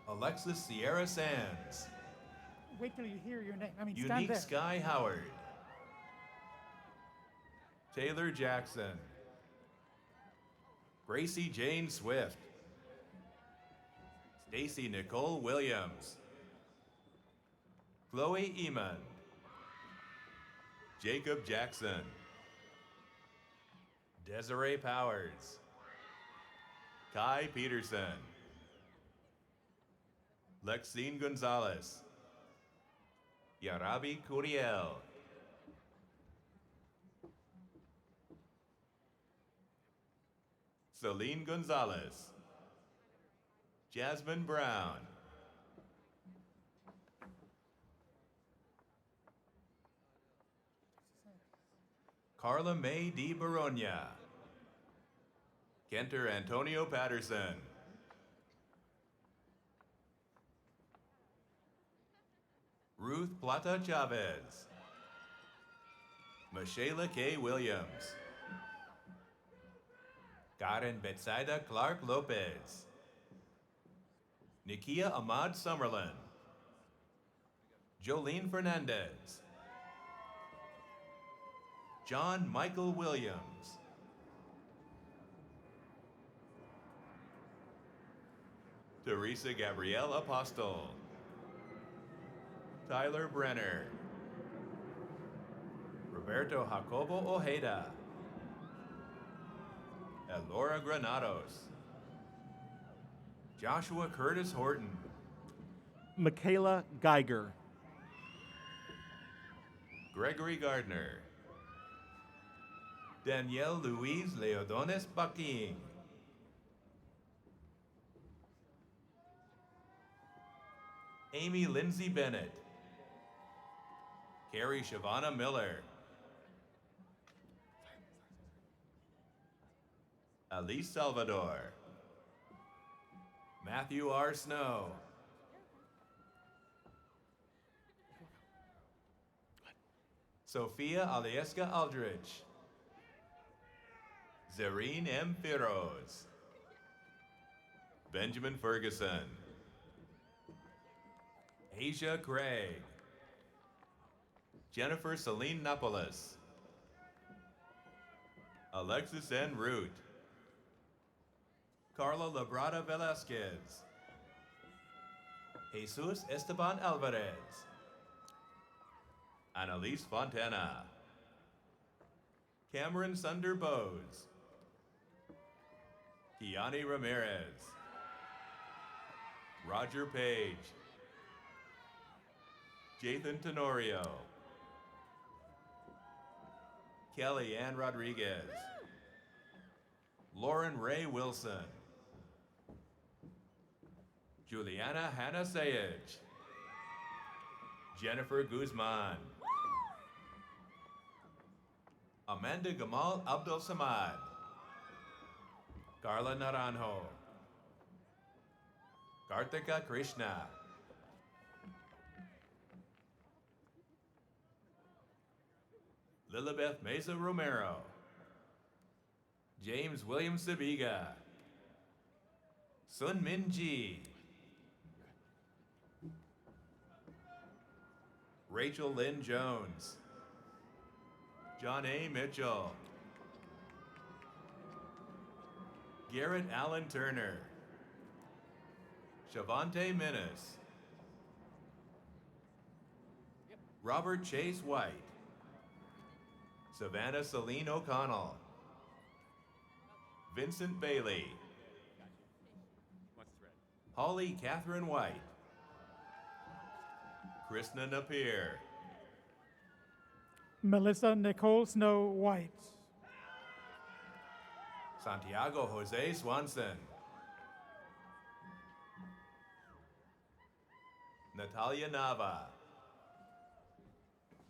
Alexis Sierra Sands. Wait till you hear your name. I mean, stand Unique there. Sky Howard. Taylor Jackson. Gracie Jane Swift. Stacy Nicole Williams. Chloe Eman. Jacob Jackson. Desiree Powers. Kai Peterson. Lexine Gonzalez. Yarabi Curiel. Celine Gonzalez. Jasmine Brown. Carla May Di Baronia. Kenter Antonio Patterson. Ruth Plata Chavez. Michaela K. Williams. Karen Betsaida Clark Lopez. Nikia Ahmad Summerlin. Jolene Fernandez. John Michael Williams. Teresa Gabrielle Apostol. Tyler Brenner. Roberto Jacobo Ojeda. Elora Granados. Joshua Curtis Horton. Michaela Geiger. Gregory Gardner. Danielle Louise Leodones Baking. Amy Lindsay Bennett. Carrie Shavana Miller. Elise Salvador. Matthew R. Snow. Sophia Alieska Aldrich. Zareen M. Firoz. Benjamin Ferguson. Asia Craig. Jennifer Celine Napolis. Alexis N. Root. Carla Labrada Velasquez. Jesus Esteban Alvarez. Annalise Fontana. Cameron Sunder Bowes. Kiani Ramirez. Roger Page. Jathan Tenorio. Kelly Ann Rodriguez. Lauren Ray Wilson. Juliana Hannah Sayage. Jennifer Guzman. Amanda Gamal Abdul Samad. Carla Naranjo. Karthika Krishna. Lilibeth Mesa Romero. James William Sabiga. Sun Min Ji. Rachel Lynn Jones. John A. Mitchell. Garrett Allen Turner. Shavante Minnis. Robert Chase White. Savannah Celine O'Connell. Vincent Bailey. Holly Catherine White. Krishna Napier. Melissa Nicole Snow White. Santiago Jose Swanson. Natalia Nava.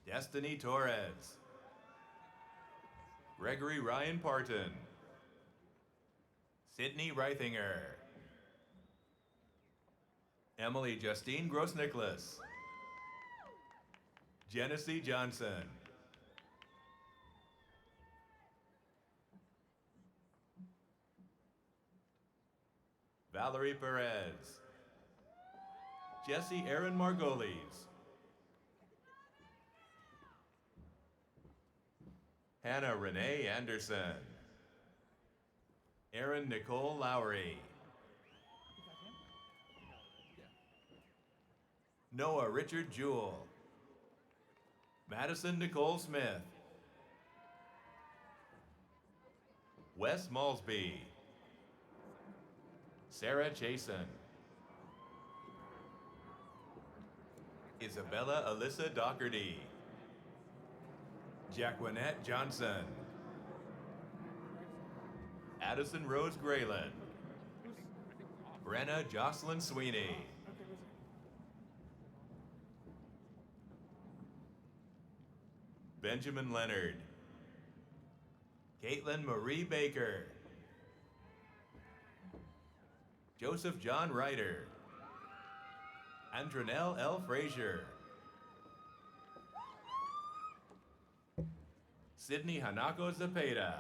Destiny Torres. Gregory Ryan Parton. Sydney Reithinger. Emily Justine Gross-Nicholas. Genesee Johnson. Valerie Perez. Jesse Aaron Margolis. Hannah Renee Anderson. Erin Nicole Lowry. Noah Richard Jewell. Madison Nicole Smith. Wes Malsby. Sarah Chasen. Isabella Alyssa Doherty. Jacquinette Johnson. Addison Rose Grayland. Brenna Jocelyn Sweeney. Benjamin Leonard. Caitlin Marie Baker. Joseph John Ryder. Andronell L. Frazier. Sydney Hanako Zepeda.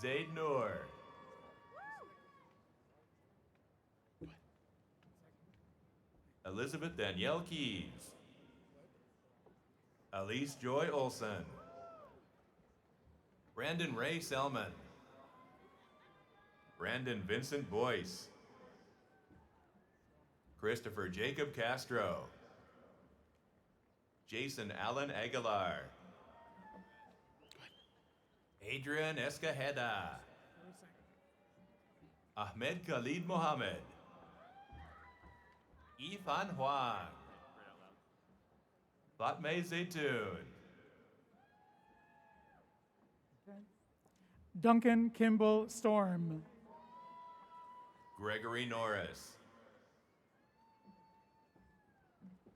Zaid Noor. Elizabeth Danielle Keys. Elise Joy Olson. Brandon Ray Selman. Brandon Vincent Boyce. Christopher Jacob Castro. Jason Allen Aguilar. Adrian Escajeda. Ahmed Khalid Mohammed. Ifan Huang. Fatme Zaytun. Duncan Kimball Storm. Gregory Norris.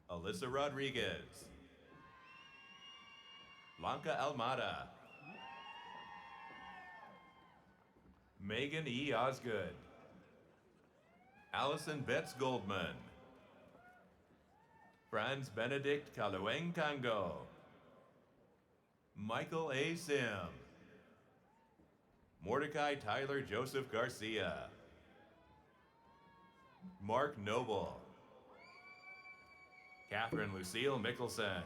Alyssa Rodriguez. Blanca Almada. Megan E. Osgood. Allison Betts Goldman. Franz Benedict Kalueng Kango. Michael A. Sim. Mordecai Tyler Joseph Garcia. Mark Noble. Catherine Lucille Mickelson.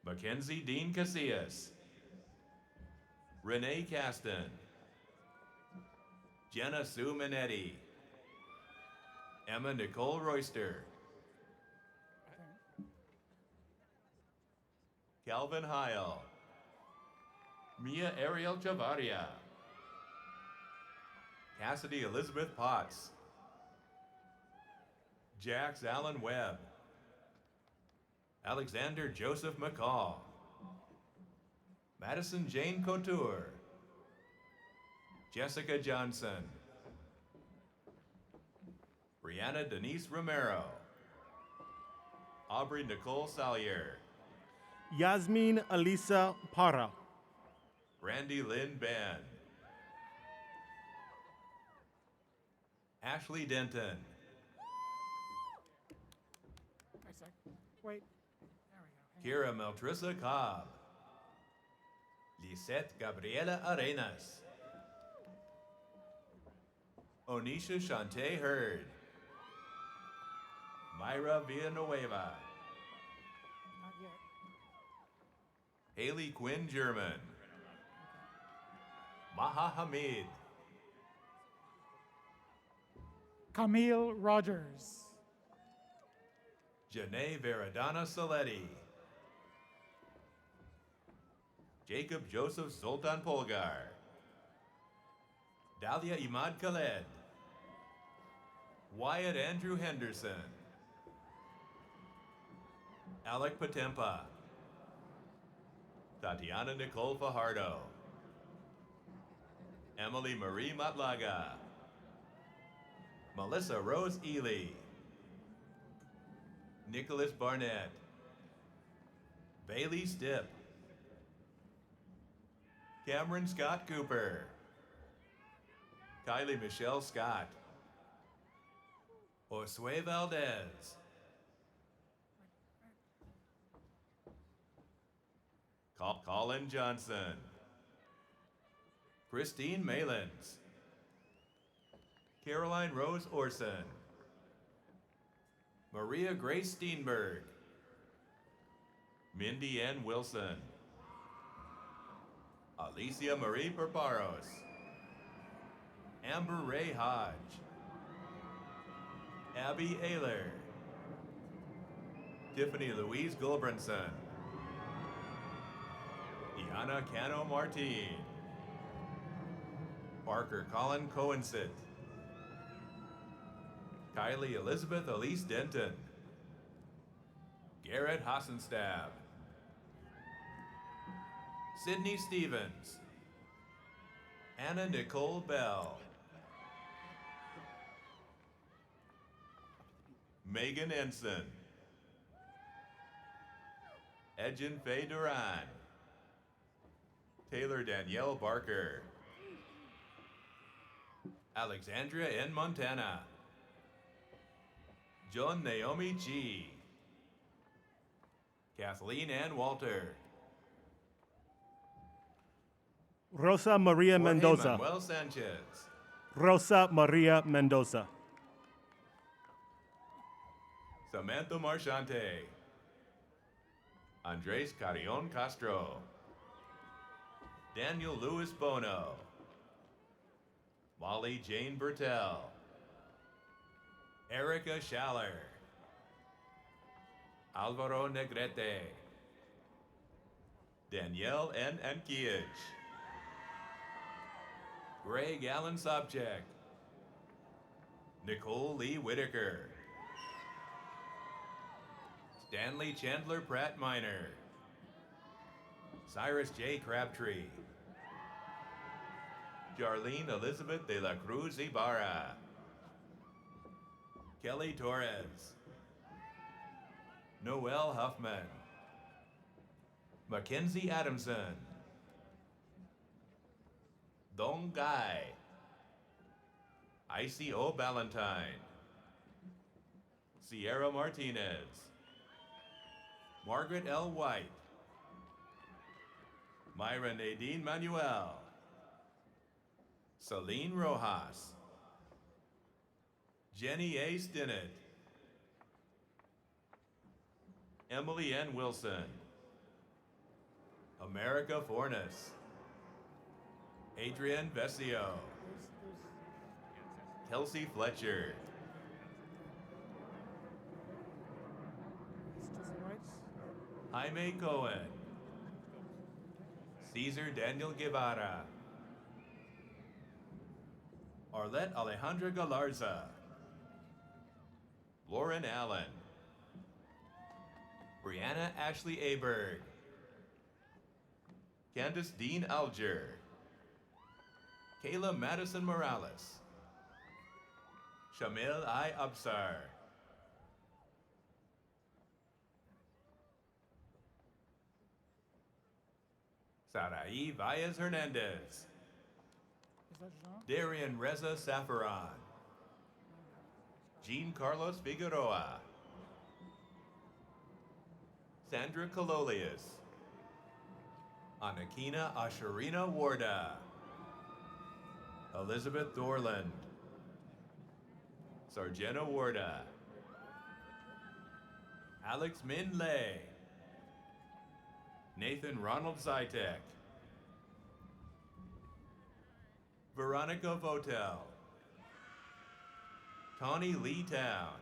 Mackenzie Dean Casillas. Renee Caston. Jenna Sue Minetti. Emma Nicole Royster. Calvin Heil. Mia Ariel Chavaria. Cassidy Elizabeth Potts. Jax Allen Webb. Alexander Joseph McCall. Madison Jane Couture. Jessica Johnson. Brianna Denise Romero. Aubrey Nicole Salyer. Yasmin Alisa Para. Randy Lynn Ben. Ashley Denton. Wait. Kira Meltrissa Cobb. Lisette Gabriela Arenas. Onisha Shante Hurd. Myra Villanueva. Not yet. Haley Quinn German. Maha Hamid. Camille Rogers. Janae Veradana Saletti. Jacob Joseph Zoltan Polgar. Dalia Imad Khaled. Wyatt Andrew Henderson. Alec Patempa. Tatiana Nicole Fajardo. Emily Marie Matlaga. Melissa Rose Ely. Nicholas Barnett. Bailey Stipp. Cameron Scott Cooper. Kylie Michelle Scott. Josue Valdez. Colin Johnson. Christine Malins. Caroline Rose Orson. Maria Grace Steenberg. Mindy Ann Wilson. Alicia Marie Perparos. Amber Ray Hodge. Abby Ayler. Tiffany Louise Gulbranson. Iana Cano Martin. Parker Colin Cohensit. Kylie Elizabeth Elise Denton. Garrett Hassenstab. Sydney Stevens, Anna Nicole Bell, Megan Ensign, Edgin Faye Duran, Taylor Danielle Barker, Alexandria N. Montana, John Naomi G, Kathleen Ann Walter, Rosa Maria Jorge Mendoza. Manuel Sanchez, Rosa Maria Mendoza. Samantha Marchante, Andres Carrion Castro, Daniel Louis Bono, Molly Jane Bertel, Erica Schaller, Alvaro Negrete, Danielle N. Enkiewicz, Greg Allen Sobchak, Nicole Lee Whitaker, Stanley Chandler Pratt Minor, Cyrus J. Crabtree, Jarlene Elizabeth de la Cruz Ibarra, Kelly Torres, Noel Huffman, Mackenzie Adamson, Dong Gai, ICO Ballantyne, Sierra Martinez, Margaret L. White, Myra Nadine Manuel, Celine Rojas, Jenny A. Stinnett, Emily N. Wilson, America Fornes, Adrienne Vesio, Kelsey Fletcher, Jaime Cohen, Cesar Daniel Guevara, Arlette Alejandra Galarza, Lauren Allen, Brianna Ashley Aberg, Candace Dean Alger, Kayla Madison Morales, Shamil I. Absar, Sarai Valles Hernandez, Is that Jean? Darian Reza Safaran, Jean Carlos Figueroa, Sandra Cololius, Anakina Asharina Warda, Elizabeth Thorland, Sargento Warda, Alex Min Lay, Nathan Ronald Zytek, Veronica Votel, Tawny Lee Town,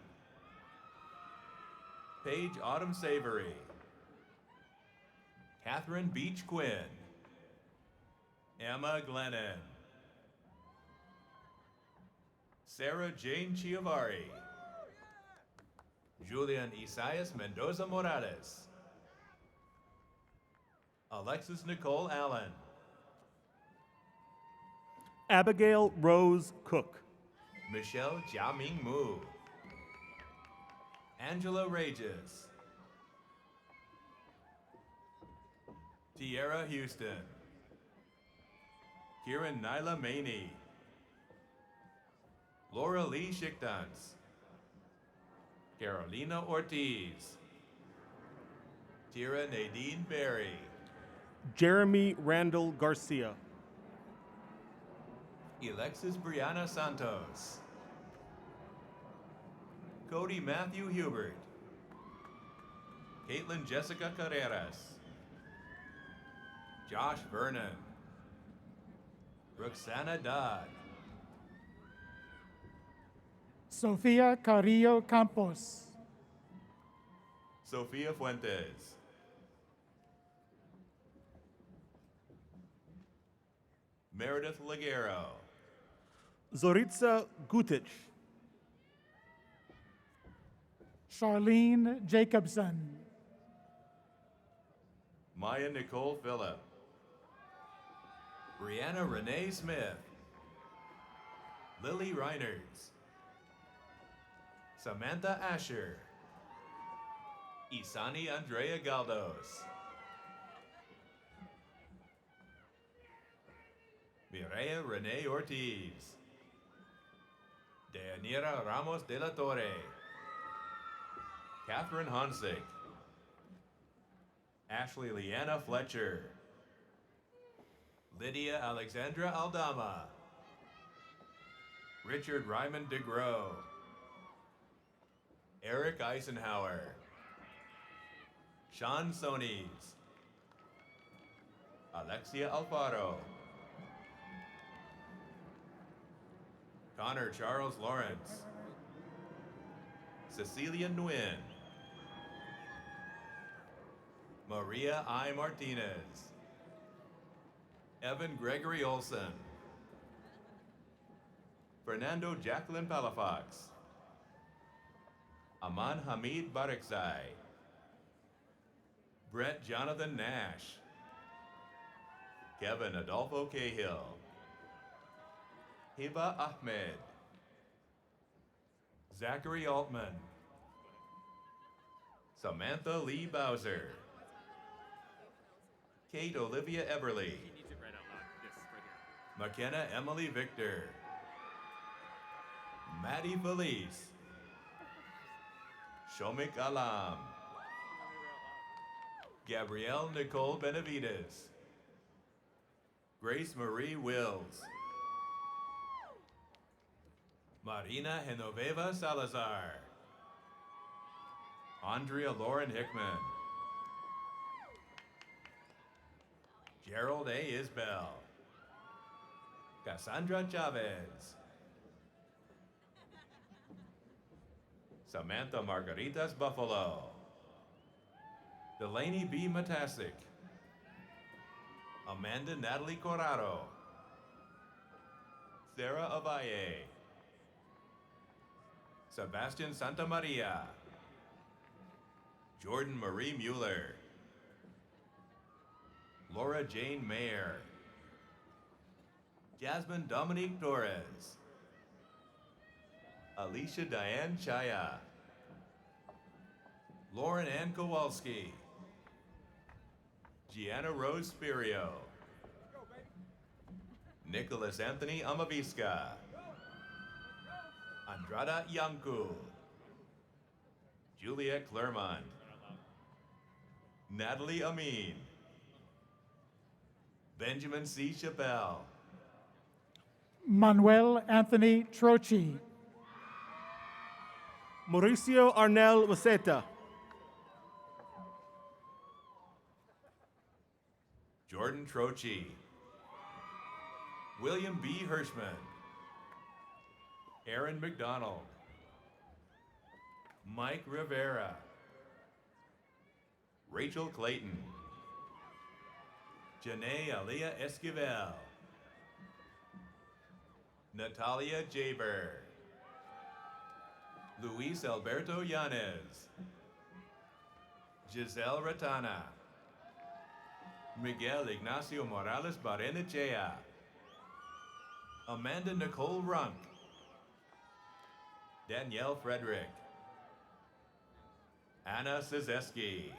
Paige Autumn Savory, Catherine Beach Quinn, Emma Glennon, Sarah Jane Chiavari, Julian Isaias Mendoza Morales, Alexis Nicole Allen, Abigail Rose Cook. Michelle Jiaming Mu, Angela Rages, Tierra Houston, Kieran Nyla Maney, Laura Lee Schichtans, Carolina Ortiz, Tira Nadine Berry, Jeremy Randall Garcia. Alexis Brianna Santos, Cody Matthew Hubert, Caitlin Jessica Carreras, Josh Vernon, Roxana Dodd, Sofia Carrillo Campos. Sofia Fuentes, Meredith Ligero, Zoritza Gutic. Charlene Jacobson. Maya Nicole Phillip, Brianna Renee Smith. Lily Reiners. Samantha Asher. Isani Andrea Galdos. Mireya Renee Ortiz. Deyanira Ramos de la Torre. Catherine Hansig. Ashley Leanna Fletcher. Lydia Alexandra Aldama. Richard Ryman DeGrow. Eric Eisenhower. Sean Sonies. Alexia Alfaro. Connor Charles Lawrence. Cecilia Nguyen. Maria I. Martinez. Evan Gregory Olson. Fernando Jacqueline Palafox. Aman Hamid Bariksai. Brett Jonathan Nash. Kevin Adolfo Cahill. Hiba Ahmed. Zachary Altman. Samantha Lee Bowser. Kate Olivia Eberly. McKenna Emily Victor. Maddie Felice. Shomik Alam. Gabrielle Nicole Benavides. Grace Marie Wills. Marina Genoveva Salazar. Andrea Lauren Hickman. Gerald A. Isbell. Cassandra Chavez. Samantha Margaritas Buffalo. Delaney B. Matasic. Amanda Natalie Corrado. Sarah Avalle. Sebastian Santamaria. Jordan Marie Mueller. Laura Jane Mayer. Jasmine Dominique Torres. Alicia Diane Chaya. Lauren Ann Kowalski. Gianna Rose Spirio. Nicholas Anthony Amavisca. Andrada Yanku. Juliet Clermont. Natalie Amin. Benjamin C. Chappelle. Manuel Anthony Trochi. Mauricio Arnel Waseta. Jordan Trochi. William B. Hirschman. Aaron McDonald. Mike Rivera. Rachel Clayton. Janae Aliyah Esquivel. Natalia Jaber. Luis Alberto Yanez. Giselle Ratana. Miguel Ignacio Morales Barrenechea. Amanda Nicole Runk. Danielle Frederick. Anna Sizeski.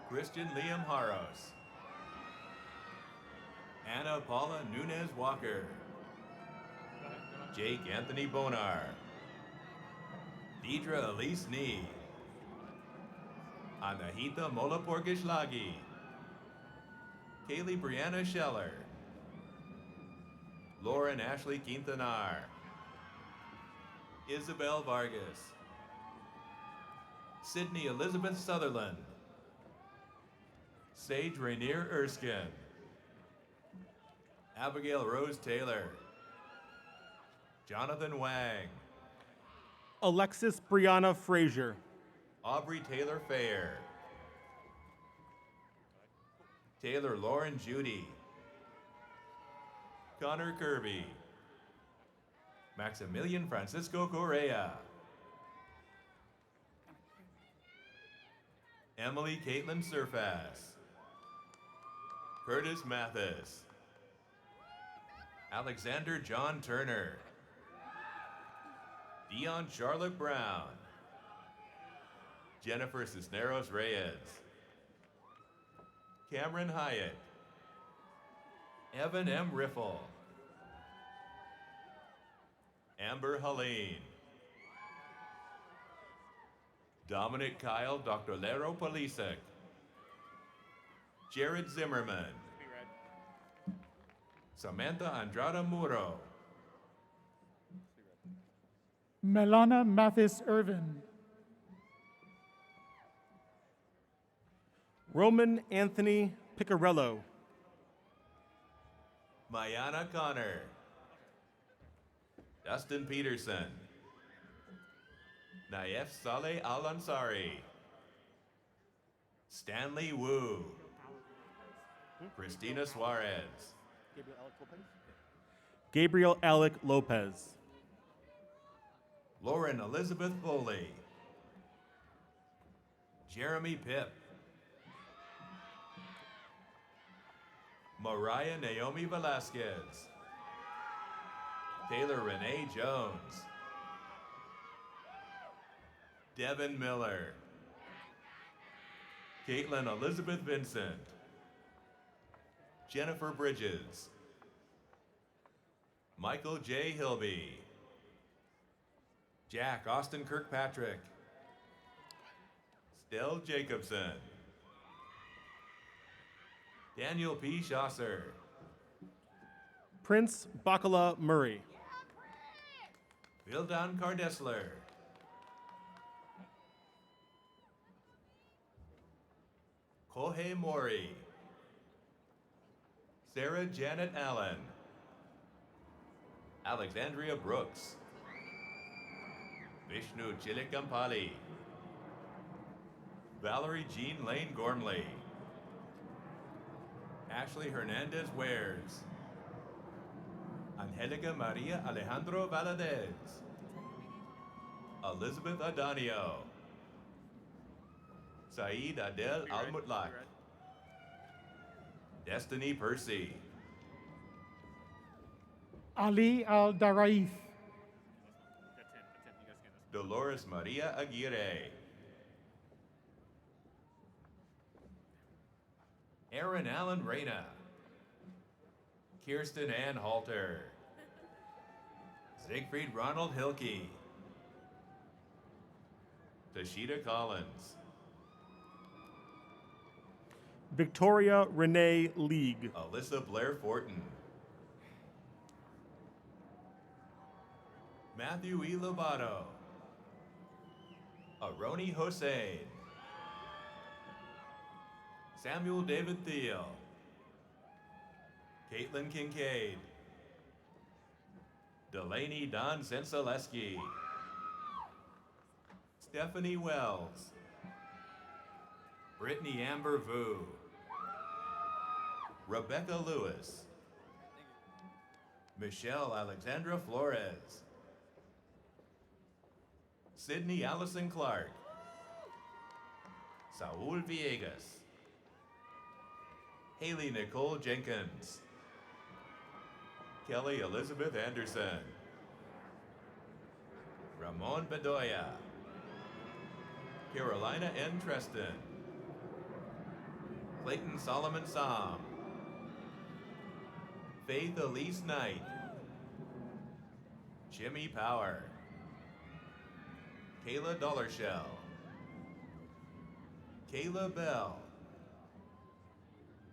Christian Liam Haros. Anna Paula Nunez Walker. Jake Anthony Bonar. Deidre Elise Nee. Anahita Molaporgishlagi. Kaylee Brianna Scheller. Lauren Ashley Quintanar. Isabel Vargas. Sydney Elizabeth Sutherland. Sage Rainier Erskine. Abigail Rose Taylor. Jonathan Wang. Alexis Brianna Frazier. Aubrey Taylor Fair. Taylor Lauren Judy. Connor Kirby. Maximilian Francisco Correa. Emily Caitlin Surfass. Curtis Mathis. Alexander John Turner. Dion Charlotte Brown. Jennifer Cisneros Reyes. Cameron Hyatt. Evan M. Riffle. Amber Helene. Dominic Kyle Doctorlero Polisek. Jared Zimmerman. Samantha Andrada Muro. Melana Mathis Irvin. Roman Anthony Picarello. Mayana Connor. Dustin Peterson. Naif Saleh Al Ansari. Stanley Wu. Christina Suarez. Gabriel Alec Lopez. Lauren Elizabeth Foley. Jeremy Pip. Mariah Naomi Velasquez. Taylor Renee Jones. Devin Miller. Caitlin Elizabeth Vincent. Jennifer Bridges. Michael J. Hilby. Jack Austin Kirkpatrick. Stell Jacobson. Daniel P. Schosser. Prince Bacala Murray. Vildan Cardessler. Kohei Mori. Sarah Janet Allen. Alexandria Brooks. Vishnu Chilikampali. Valerie Jean Lane Gormley. Ashley Hernandez Wares. Angelica Maria Alejandro Valadez. Elizabeth Adanio. Saeed Adel Al-Mutlaq. Destiny Percy. Ali Al-Daraif. Dolores Maria Aguirre. Aaron Allen Reyna. Kirsten Ann Halter. Siegfried Ronald Hilke. Tashita Collins. Victoria Renee League. Alyssa Blair Fortin. Matthew E. Lobato. Aroni Hossein. Samuel David Thiel. Caitlin Kincaid. Delaney Don Sensaleski. Stephanie Wells. Brittany Amber Vu. Rebecca Lewis. Michelle Alexandra Flores. Sydney Allison Clark. Saul Villegas. Haley Nicole Jenkins. Kelly Elizabeth Anderson. Ramon Bedoya. Carolina N. Treston. Clayton Solomon Sam. Faith Elise Knight. Jimmy Power. Kayla Dollarshell. Kayla Bell.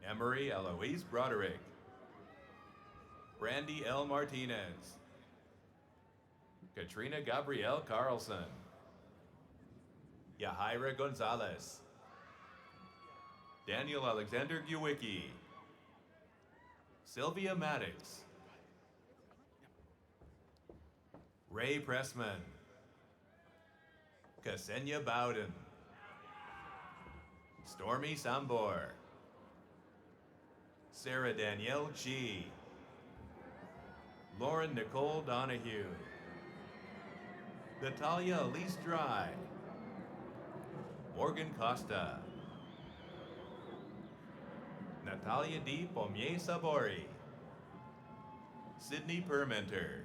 Emery Eloise Broderick. Brandy L. Martinez. Katrina Gabrielle Carlson. Yahaira Gonzalez. Daniel Alexander Gewicki. Sylvia Maddox. Ray Pressman. Ksenia Bowden. Stormy Sambor. Sarah Danielle G. Lauren Nicole Donahue. Natalia Elise Dry. Morgan Costa. Natalia D. Pommier Sabori. Sydney Permenter.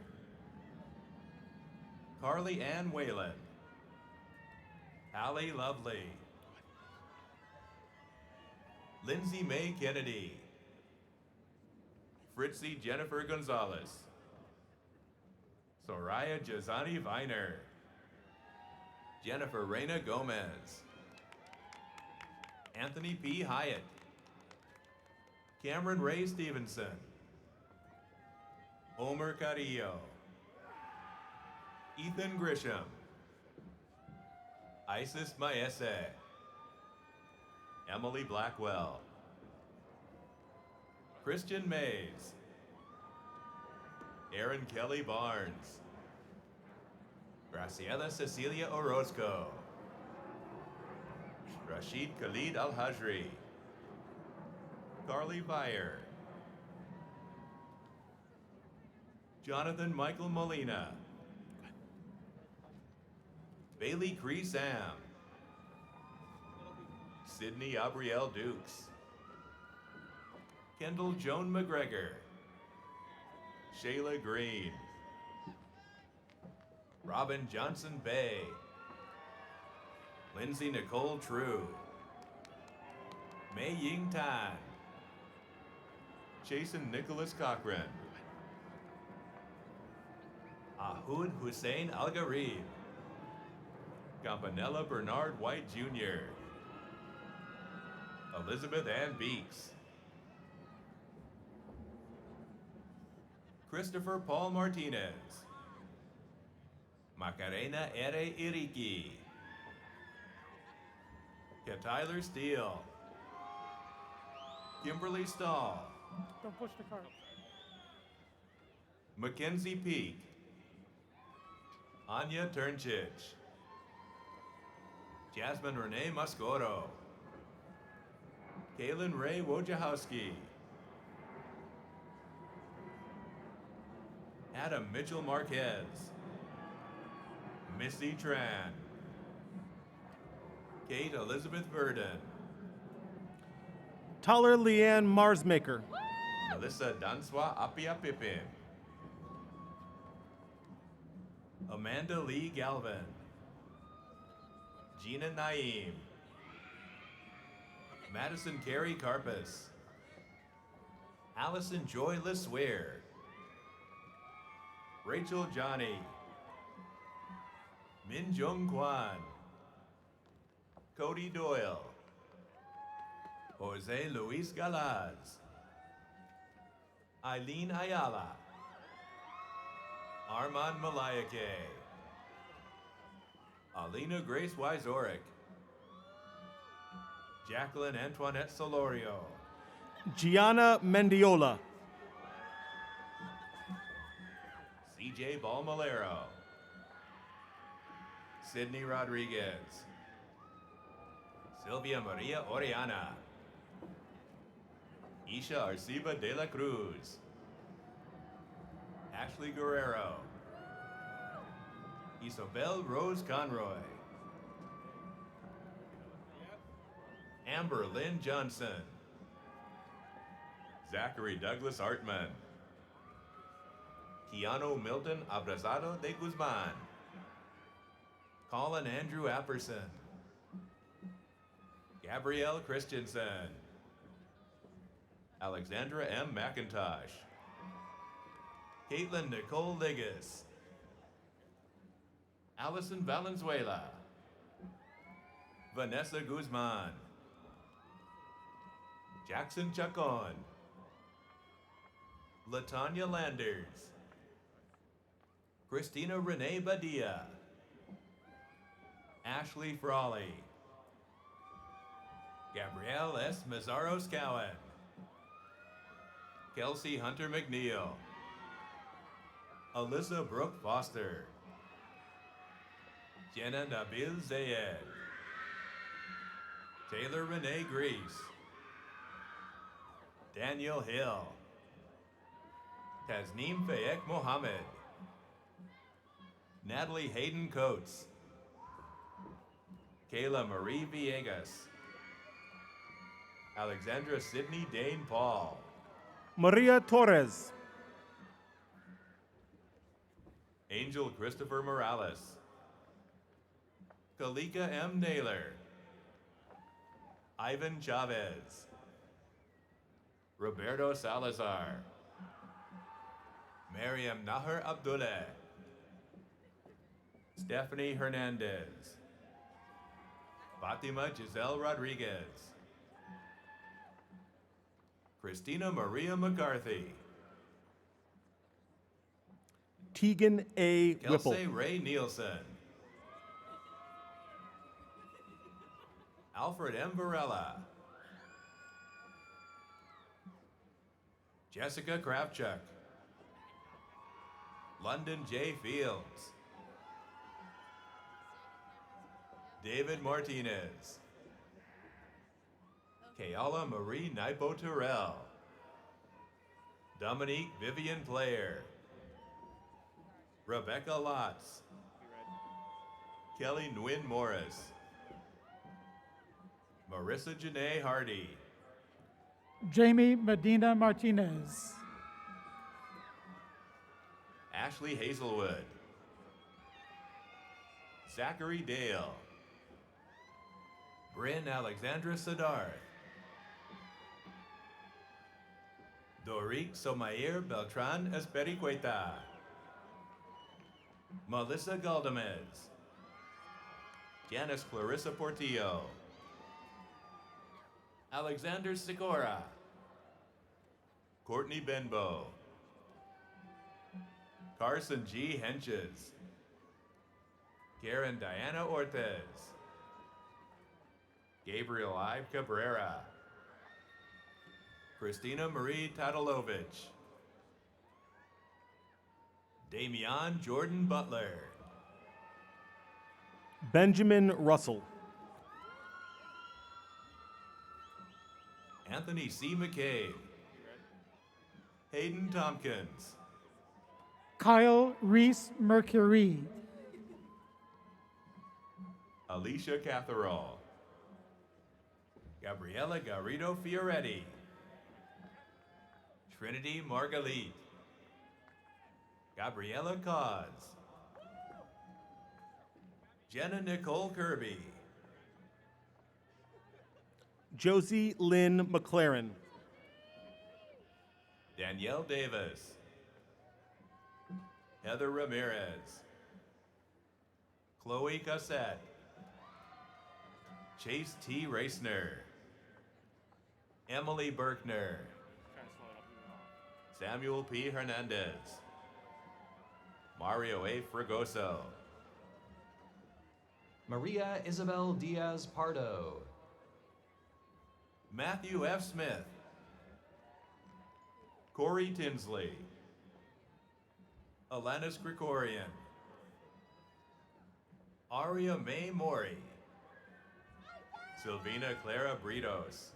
Carly Ann Whalen. Hallie Lovely. Lindsay May Kennedy. Fritzy Jennifer Gonzalez. Soraya Jazani Viner. Jennifer Reyna Gomez. Anthony P. Hyatt. Cameron Ray Stevenson. Omer Carrillo. Ethan Grisham. Isis Maese. Emily Blackwell. Christian Mays. Aaron Kelly Barnes. Graciela Cecilia Orozco. Rashid Khalid Al-Hajri. Carly Vire. Jonathan Michael Molina. Bailey Cree Sam. Sydney Abrielle Dukes. Kendall Joan McGregor. Shayla Green. Robin Johnson Bay. Lindsay Nicole True. Mei Ying Tan. Jason Nicholas Cochran. Ahud Hussein Al Gharib. Campanella Bernard White Jr. Elizabeth Ann Beeks. Christopher Paul Martinez. Macarena Ere Iriki. Tyler Steele. Kimberly Stahl. Don't push the cart. Mackenzie Peak. Anya Turnchich. Jasmine Renee Mascoro. Kaylin Ray Wojciechowski. Adam Mitchell Marquez. Missy Tran. Kate Elizabeth Verdon. Taller Leanne Marsmaker. Melissa Danswa Apia Pippin. Amanda Lee Galvin. Gina Naeem. Madison Carey Carpus. Allison Joy Lesweir. Rachel Johnny. Min Jung Kwan. Cody Doyle. Jose Luis Galaz. Eileen Ayala. Armand Malayake. Alina Grace Wyzorek. Jacqueline Antoinette Solorio. Gianna Mendiola. CJ Balmalero. Sydney Rodriguez. Sylvia Maria Oriana. Isha Arciba de la Cruz. Ashley Guerrero. Isabel Rose Conroy. Amber Lynn Johnson. Zachary Douglas Artman. Keanu Milton Abrazado de Guzman. Colin Andrew Apperson. Gabrielle Christensen. Alexandra M. McIntosh. Caitlin Nicole Liggis. Allison Valenzuela. Vanessa Guzman. Jackson Chacon. Latanya Landers. Christina Renee Badia. Ashley Frawley. Gabrielle S. Mazzaros Cowan. Kelsey Hunter McNeil. Alyssa Brooke Foster. Jenna Nabil Zayed. Taylor Renee Grease. Daniel Hill. Tasneem Fayek Mohammed. Natalie Hayden Coates. Kayla Marie Villegas. Alexandra Sydney Dane Paul. Maria Torres. Angel Christopher Morales. Kalika M. Naylor. Ivan Chavez. Roberto Salazar. Mariam Nahar Abdullah. Stephanie Hernandez. Fatima Giselle Rodriguez. Christina Maria McCarthy. Tegan A. Whipple. Kelsey Ray Nielsen. Alfred M. Varela. Jessica Kravchuk. London J. Fields. David Martinez. Kayala Marie Naipo Terrell. Dominique Vivian Player. Rebecca Lotz. Kelly Nguyen Morris. Marissa Janae Hardy. Jamie Medina Martinez. Ashley Hazelwood. Zachary Dale. Bryn Alexandra Siddharth. Doric Somair Beltran Espericueta. Melissa Galdamez. Janice Clarissa Portillo. Alexander Sikora. Courtney Benbow. Carson G. Henches. Karen Diana Ortez. Gabriel Ive Cabrera. Christina Marie Tatalovich. Damian Jordan Butler. Benjamin Russell. Anthony C. McCabe. Hayden Tompkins. Kyle Reese Mercury. Alicia Catherall. Gabriela Garrido Fioretti. Trinity Margalite. Gabriella Cause. Jenna Nicole Kirby. Josie Lynn McLaren. Danielle Davis. Heather Ramirez. Chloe Cassette. Chase T. Reisner. Emily Berkner. Samuel P. Hernandez. Mario A. Fragoso. Maria Isabel Diaz Pardo. Matthew F. Smith. Corey Tinsley. Alanis Gregorian. Aria Mae Mori. Sylvina Clara Britos.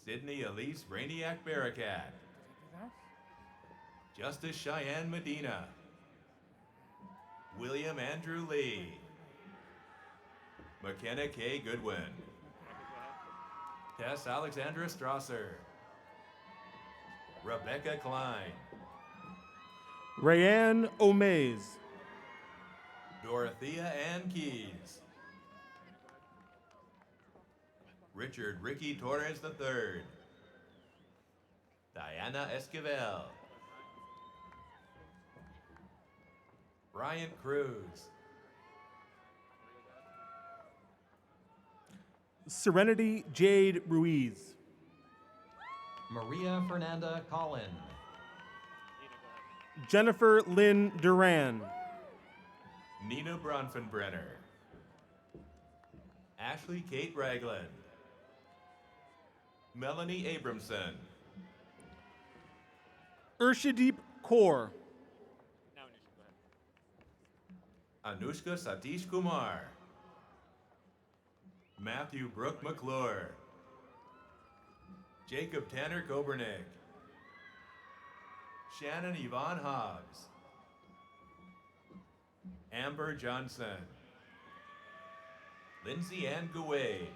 Sydney Elise Brainiac Barakat. Justice Cheyenne Medina. William Andrew Lee. McKenna K. Goodwin. Tess Alexandra Strasser. Rebecca Klein. Rayanne Omaze. Dorothea Ann Keys. Richard Ricky Torres III. Diana Esquivel. Bryant Cruz. Serenity Jade Ruiz. Maria Fernanda Collin. Jennifer Lynn Duran. Nina Bronfenbrenner. Ashley Kate Ragland. Melanie Abramson. Urshdeep Kaur. Anushka Satish Kumar. Matthew Brooke McClure. Jacob Tanner Kobernick. Shannon Yvonne Hobbs. Amber Johnson. Lindsay Ann Gouade.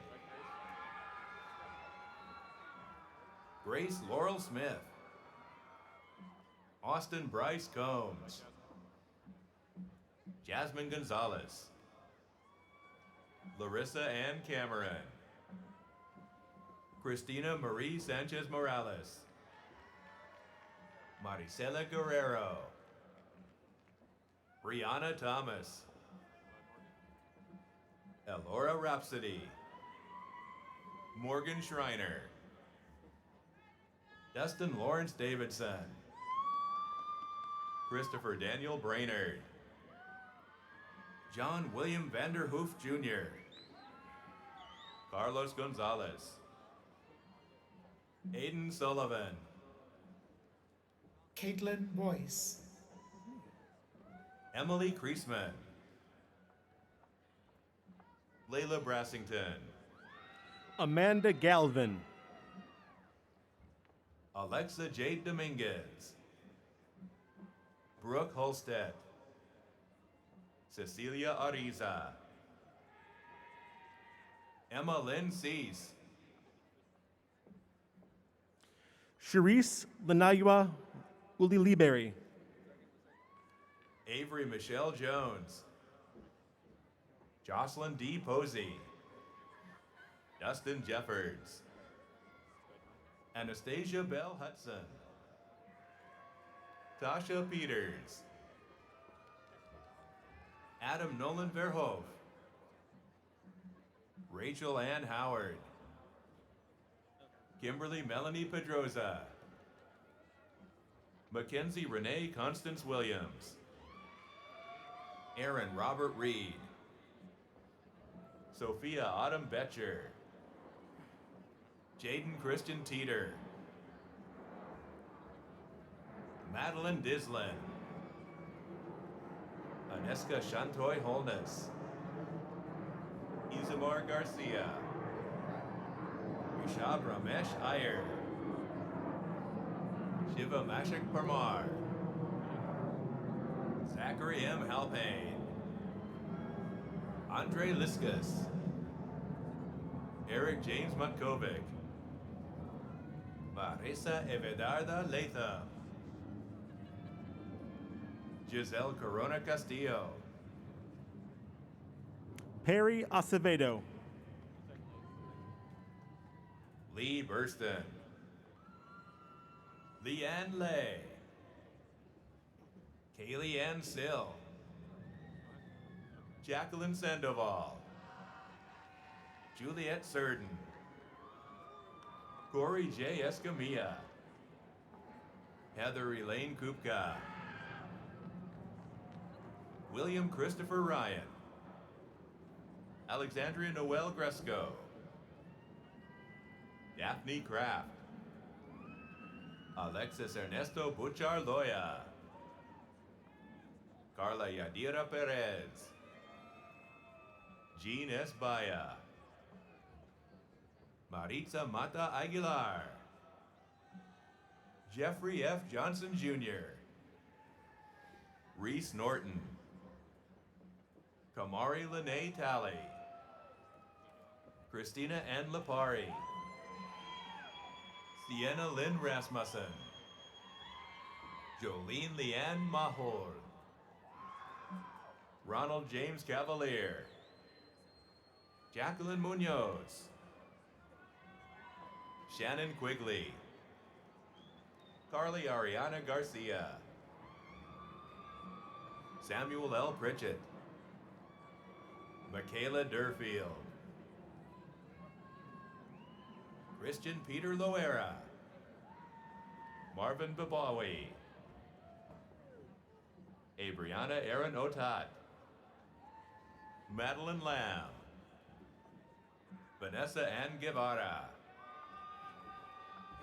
Grace Laurel Smith. Austin Bryce Combs. Jasmine Gonzalez. Larissa Ann Cameron. Christina Marie Sanchez Morales. Maricela Guerrero. Brianna Thomas. Elora Rhapsody. Morgan Schreiner. Dustin Lawrence Davidson. Christopher Daniel Brainerd. John William Vanderhoof Jr. Carlos Gonzalez. Aiden Sullivan. Caitlin Boyce. Emily Kreisman. Layla Brassington. Amanda Galvin. Alexa Jade Dominguez. Brooke Holstead. Cecilia Ariza. Emma Lynn Cease. Sharice Lanayua Uliliberry. Avery Michelle Jones. Jocelyn D. Posey. Dustin Jeffords. Anastasia Bell Hudson. Tasha Peters. Adam Nolan Verhoef. Rachel Ann Howard. Kimberly Melanie Pedroza. Mackenzie Renee Constance Williams. Aaron Robert Reed. Sophia Autumn Betcher. Jaden Christian Teeter. Madeline Dislin. Aneska Shantoy Holness. Izamar Garcia. Rishab Ramesh Iyer. Shiva Mashik Parmar. Zachary M. Halpane. Andre Liskus. Eric James Mutkovic. Marisa Evedarda Latham. Giselle Corona Castillo. Perry Acevedo. Lee Burston. Leanne Lay. Kaylee Ann Sill. Jacqueline Sandoval. Juliet Surden. Corey J. Escamilla. Heather Elaine Kupka. William Christopher Ryan. Alexandria Noel Gresco. Daphne Kraft. Alexis Ernesto Buchar Loya. Carla Yadira Perez. Jean S. Baya. Maritza Mata Aguilar. Jeffrey F. Johnson Jr. Reese Norton. Kamari Lene Talley. Christina Ann Lapari. Sienna Lynn Rasmussen. Jolene Leanne Mahor. Ronald James Cavalier. Jacqueline Munoz. Shannon Quigley. Carly Ariana Garcia. Samuel L. Pritchett. Michaela Durfield. Christian Peter Loera. Marvin Babawi. Abriana Aaron Otat. Madeline Lamb. Vanessa Ann Guevara.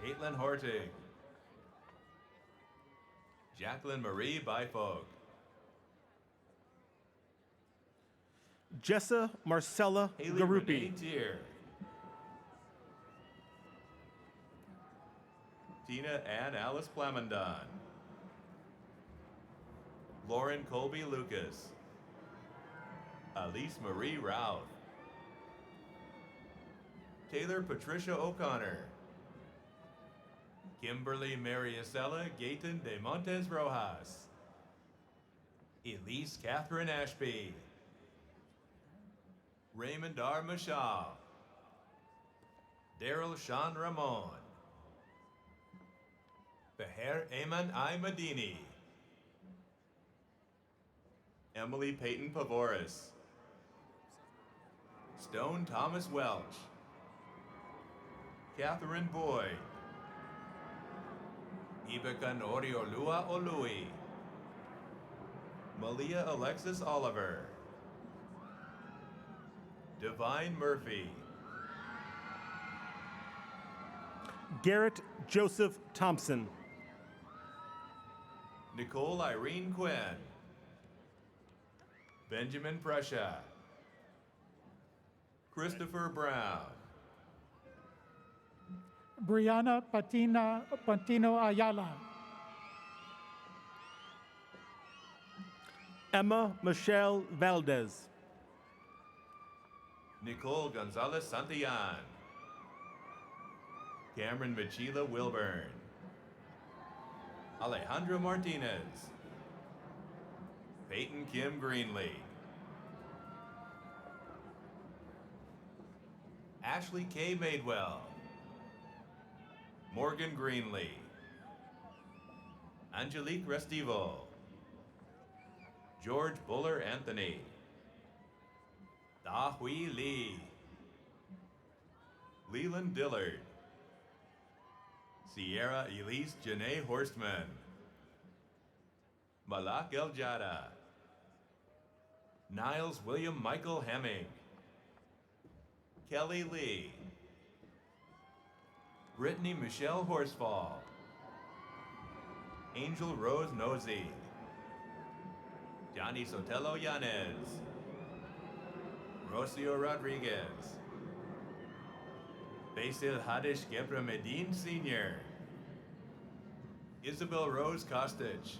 Caitlin Hortig. Jacqueline Marie Bifog. Jessa Marcella Haley Garupi. Renee Tier. Tina Ann Alice Plamondon. Lauren Colby Lucas. Elise Marie Routh. Taylor Patricia O'Connor. Kimberly Mariacela Gayton de Montes Rojas. Elise Catherine Ashby. Raymond R. Mashal. Daryl Sean Ramon. Beher Ayman I. Medini. Emily Peyton Pavoris. Stone Thomas Welch. Catherine Boyd. Ibeka Noriolua Olui. Malia Alexis Oliver. Divine Murphy. Garrett Joseph Thompson. Nicole Irene Quinn. Benjamin Prussia. Christopher Brown. Brianna Pantino Ayala. Emma Michelle Valdez. Nicole Gonzalez Santillan. Cameron Machila Wilburn. Alejandra Martinez. Peyton Kim Greenlee. Ashley K. Madewell. Morgan Greenlee. Angelique Restivo. George Buller Anthony. Da Hui Lee. Leland Dillard. Sierra Elise Janae Horstman. Malak El Jada. Niles William Michael Hemming. Kelly Lee. Brittany Michelle Horsfall. Angel Rose Nosey. Johnny Sotelo Yanez. Rocio Rodriguez. Basil Hadish Gebra Medine Sr. Isabel Rose Kostic.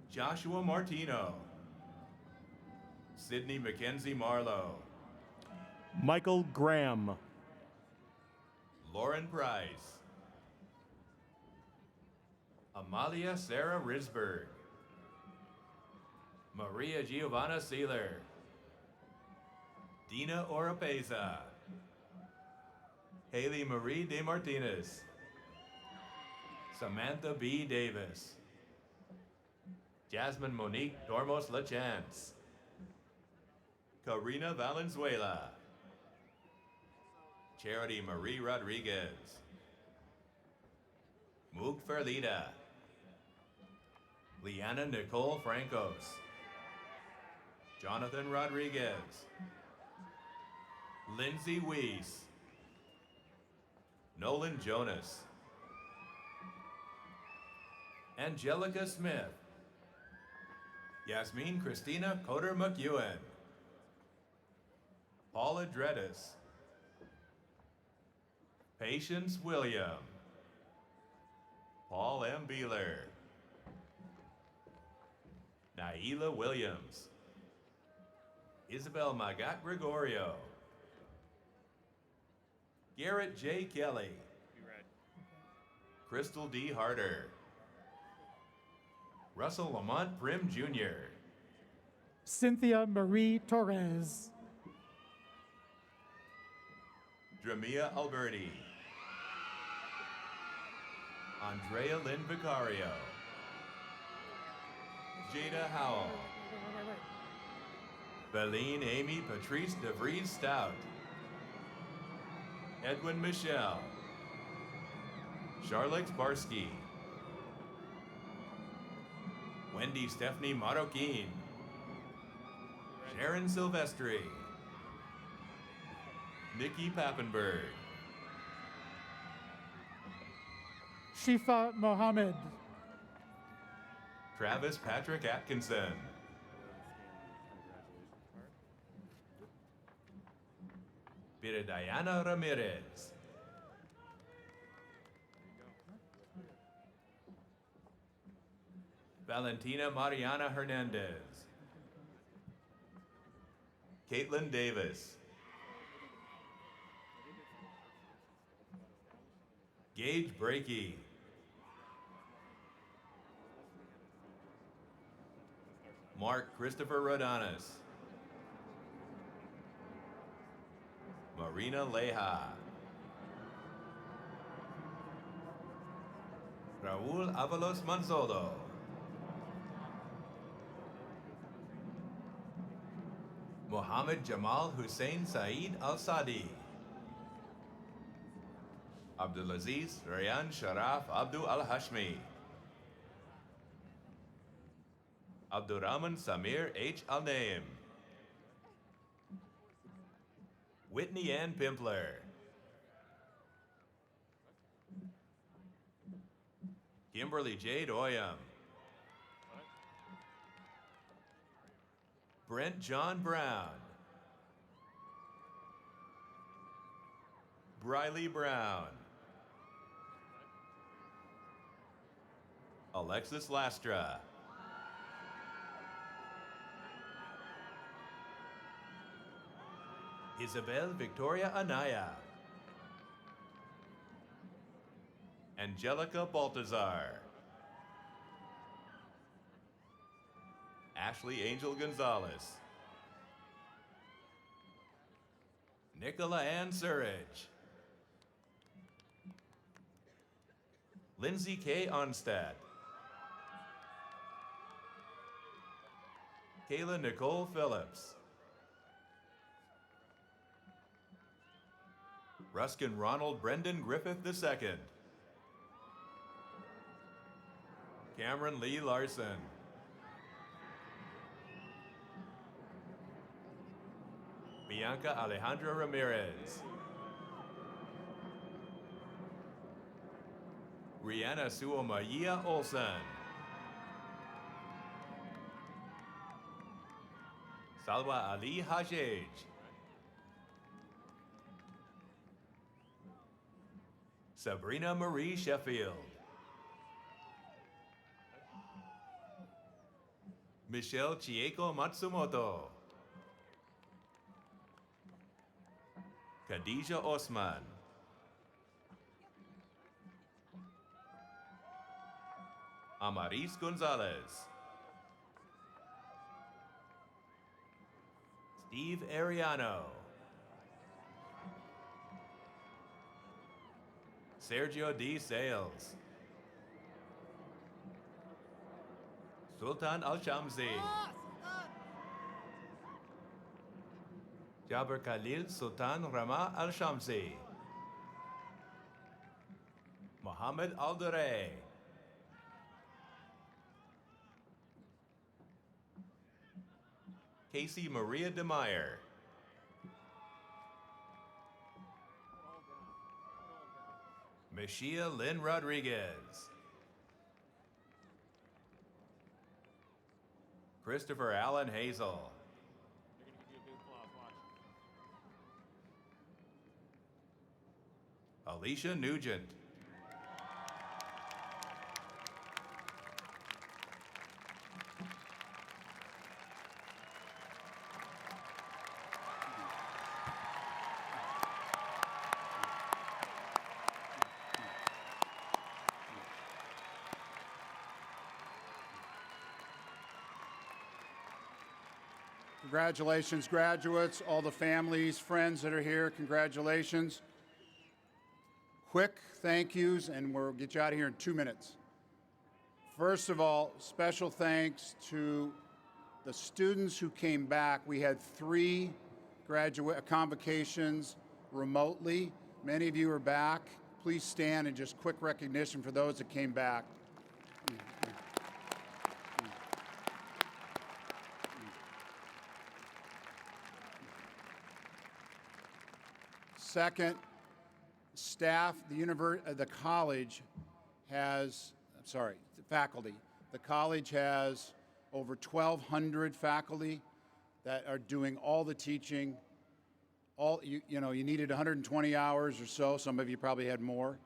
Joshua Martino. Sydney Mackenzie Marlowe. Michael Graham. Lauren Price. Amalia Sarah Risberg. Maria Giovanna Sealer. Dina Oropeza. Haley Marie De Martinez. Samantha B. Davis. Jasmine Monique Dormos Lachance. Karina Valenzuela. Charity Marie Rodriguez. Mook Ferlita. Liana Nicole Francos. Jonathan Rodriguez. Lindsay Weiss. Nolan Jonas. Angelica Smith. Yasmin Christina Coder McEwen. Paula Dredis. Patience William. Paul M. Beeler. Naila Williams. Isabel Magat Gregorio. Garrett J. Kelly. Crystal D. Harder. Russell Lamont Prim Jr. Cynthia Marie Torres. Dramia Alberti. Andrea Lynn Vicario. Jada Howell. Beline Amy Patrice DeVries Stout. Edwin Michelle. Charlotte Barsky. Wendy Stephanie Marroquin. Sharon Silvestri. Nikki Pappenberg. Shifa Mohammed. Travis Patrick Atkinson. Diana Ramirez. Valentina Mariana Hernandez. Caitlin Davis. Gage Breakey. Mark Christopher Rodanis. Marina Leja. Raul Avalos Manzodo. Mohammed Jamal Hussein Saeed Al Sadi. Abdulaziz Rayan Sharaf Abdul Al Hashmi. Abdurrahman Samir H. Al Naim. Whitney Ann Pimpler. Kimberly Jade Oyam. Brent John Brown. Briley Brown. Alexis Lastra. Isabel Victoria Anaya. Angelica Baltazar. Ashley Angel Gonzalez. Nicola Ann Surridge. Lindsay K. Onstad. Kayla Nicole Phillips. Ruskin Ronald Brendan Griffith II. Cameron Lee Larson. Bianca Alejandra Ramirez. Rihanna Suomaya Olsen. Salwa Ali Hajej. Sabrina Marie Sheffield. Michelle Chieko Matsumoto. Khadija Osman. Amaris Gonzalez. Steve Ariano. Sergio D. Sales. Sultan Al-Shamsi. Jabir Khalil Sultan Rama Al-Shamsi. Mohammed Al-Duray. Casey Maria DeMeyer. Meshia Lynn Rodriguez. Christopher Allen Hazel. Alicia Nugent. Congratulations, graduates, all the families, friends that are here, congratulations. Quick thank yous, and we'll get you out of here in 2 minutes. First of all, special thanks to the students who came back. We had 3 convocations remotely. Many of you are back. Please stand and just quick recognition for those that came back. Second, staff, the college has, faculty. The college has over 1,200 faculty that are doing all the teaching. You needed 120 hours or so. Some of you probably had more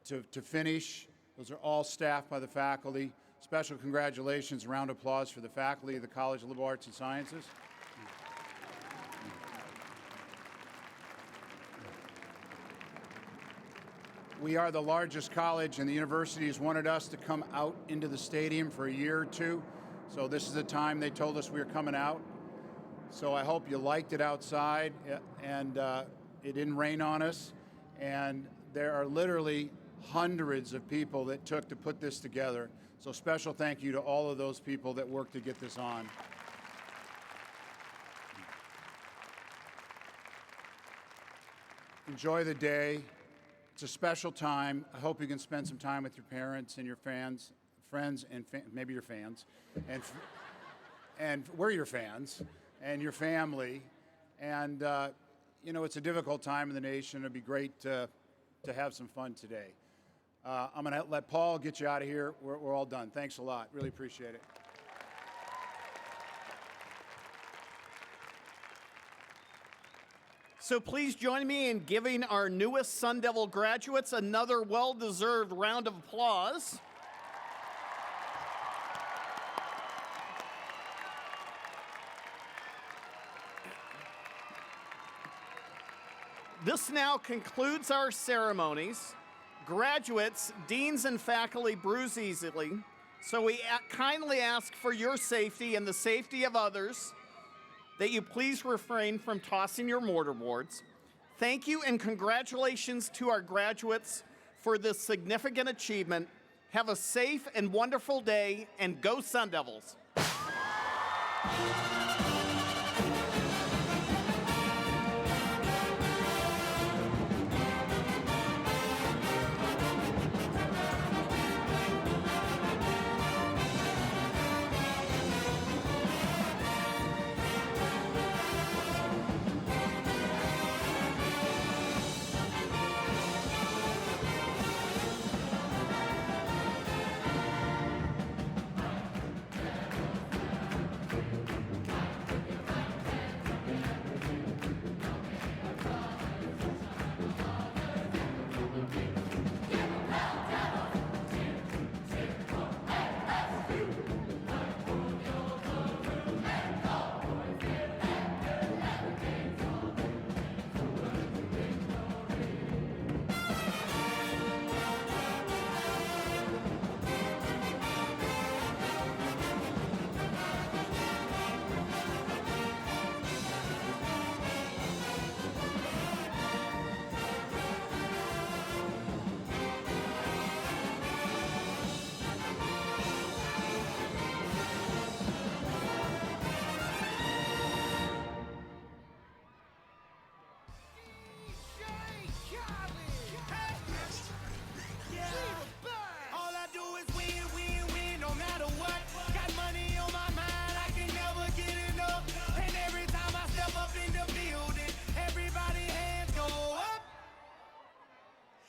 to finish. Those are all staffed by the faculty. Special congratulations, round of applause for the faculty of the College of Liberal Arts and Sciences. We are the largest college, and the university has wanted us to come out into the stadium for a year or two. So this is the time they told us we were coming out. So I hope you liked it outside, and it didn't rain on us. And there are literally hundreds of people that took to put this together. So special thank you to all of those people that worked to get this on. Enjoy the day. It's a special time. I hope you can spend some time with your parents and your friends, and maybe your fans, and we're your fans, and your family. And you know, it's a difficult time in the nation. It'd be great to have some fun today. I'm going to let Paul get you out of here. We're all done. Thanks a lot. Really appreciate it. So please join me in giving our newest Sun Devil graduates another well-deserved round of applause. This now concludes our ceremonies. Graduates, deans, and faculty bruise easily, so we kindly ask for your safety and the safety of others that you please refrain from tossing your mortarboards. Thank you and congratulations to our graduates for this significant achievement. Have a safe and wonderful day, and go Sun Devils.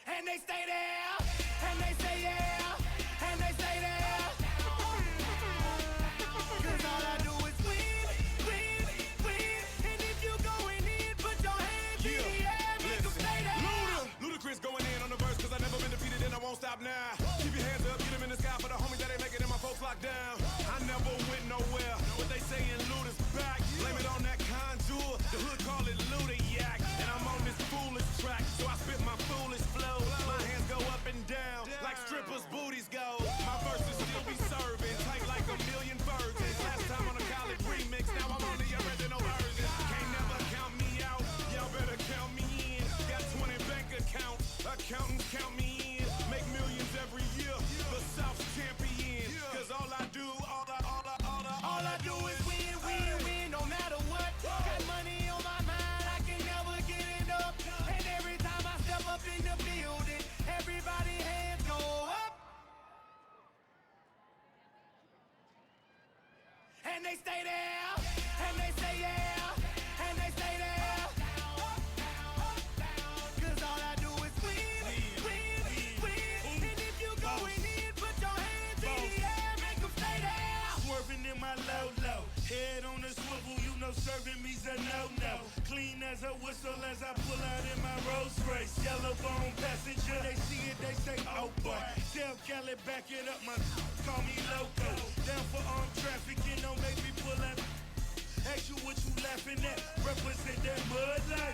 And they stay there, and they say yeah, and they stay there. 'Cause all I do is win, win, win. And if you going in, put your hands in the air, make them stay there. Ludacris going in on the verse, 'cause I never been defeated and I won't stop now. Keep your hands up, get them in the sky for the homies that ain't making it and my folks locked down. I never went nowhere, but they saying Luda's back. Blame it on that contour, the hood call it Luda Yak. And I'm on this foolish track, so I spit my foolish flow. My hands go up and down, like strippers' booties go. My verses still be serving, tight like a million virgins. Last time on a college remix, now I'm on the original version. Can't never count me out, y'all better count me in. Got 20 bank accounts, accountants count me in. Make millions every year, the South's champion. 'Cause all I do is win, win, win, no matter what. Got money on my mind, I can never get enough. And every time I step up in the building, everybody hands go up. And they stay there, and they say yeah, and they stay there. 'Cause all I do is win, win, win. And if you going in, put your hands in the air, make them stay there. Swerving in my low, head on the swivel, you know serving me's a no-no. Clean as a whistle as I pull out in my Rolls Royce. Yellow bone passenger, they see it, they say, oh boy. Tell Cali, back it up, my call me loco. Down for armed trafficking, don't make me pull out. Ask you what you laughing at, represent that mud line.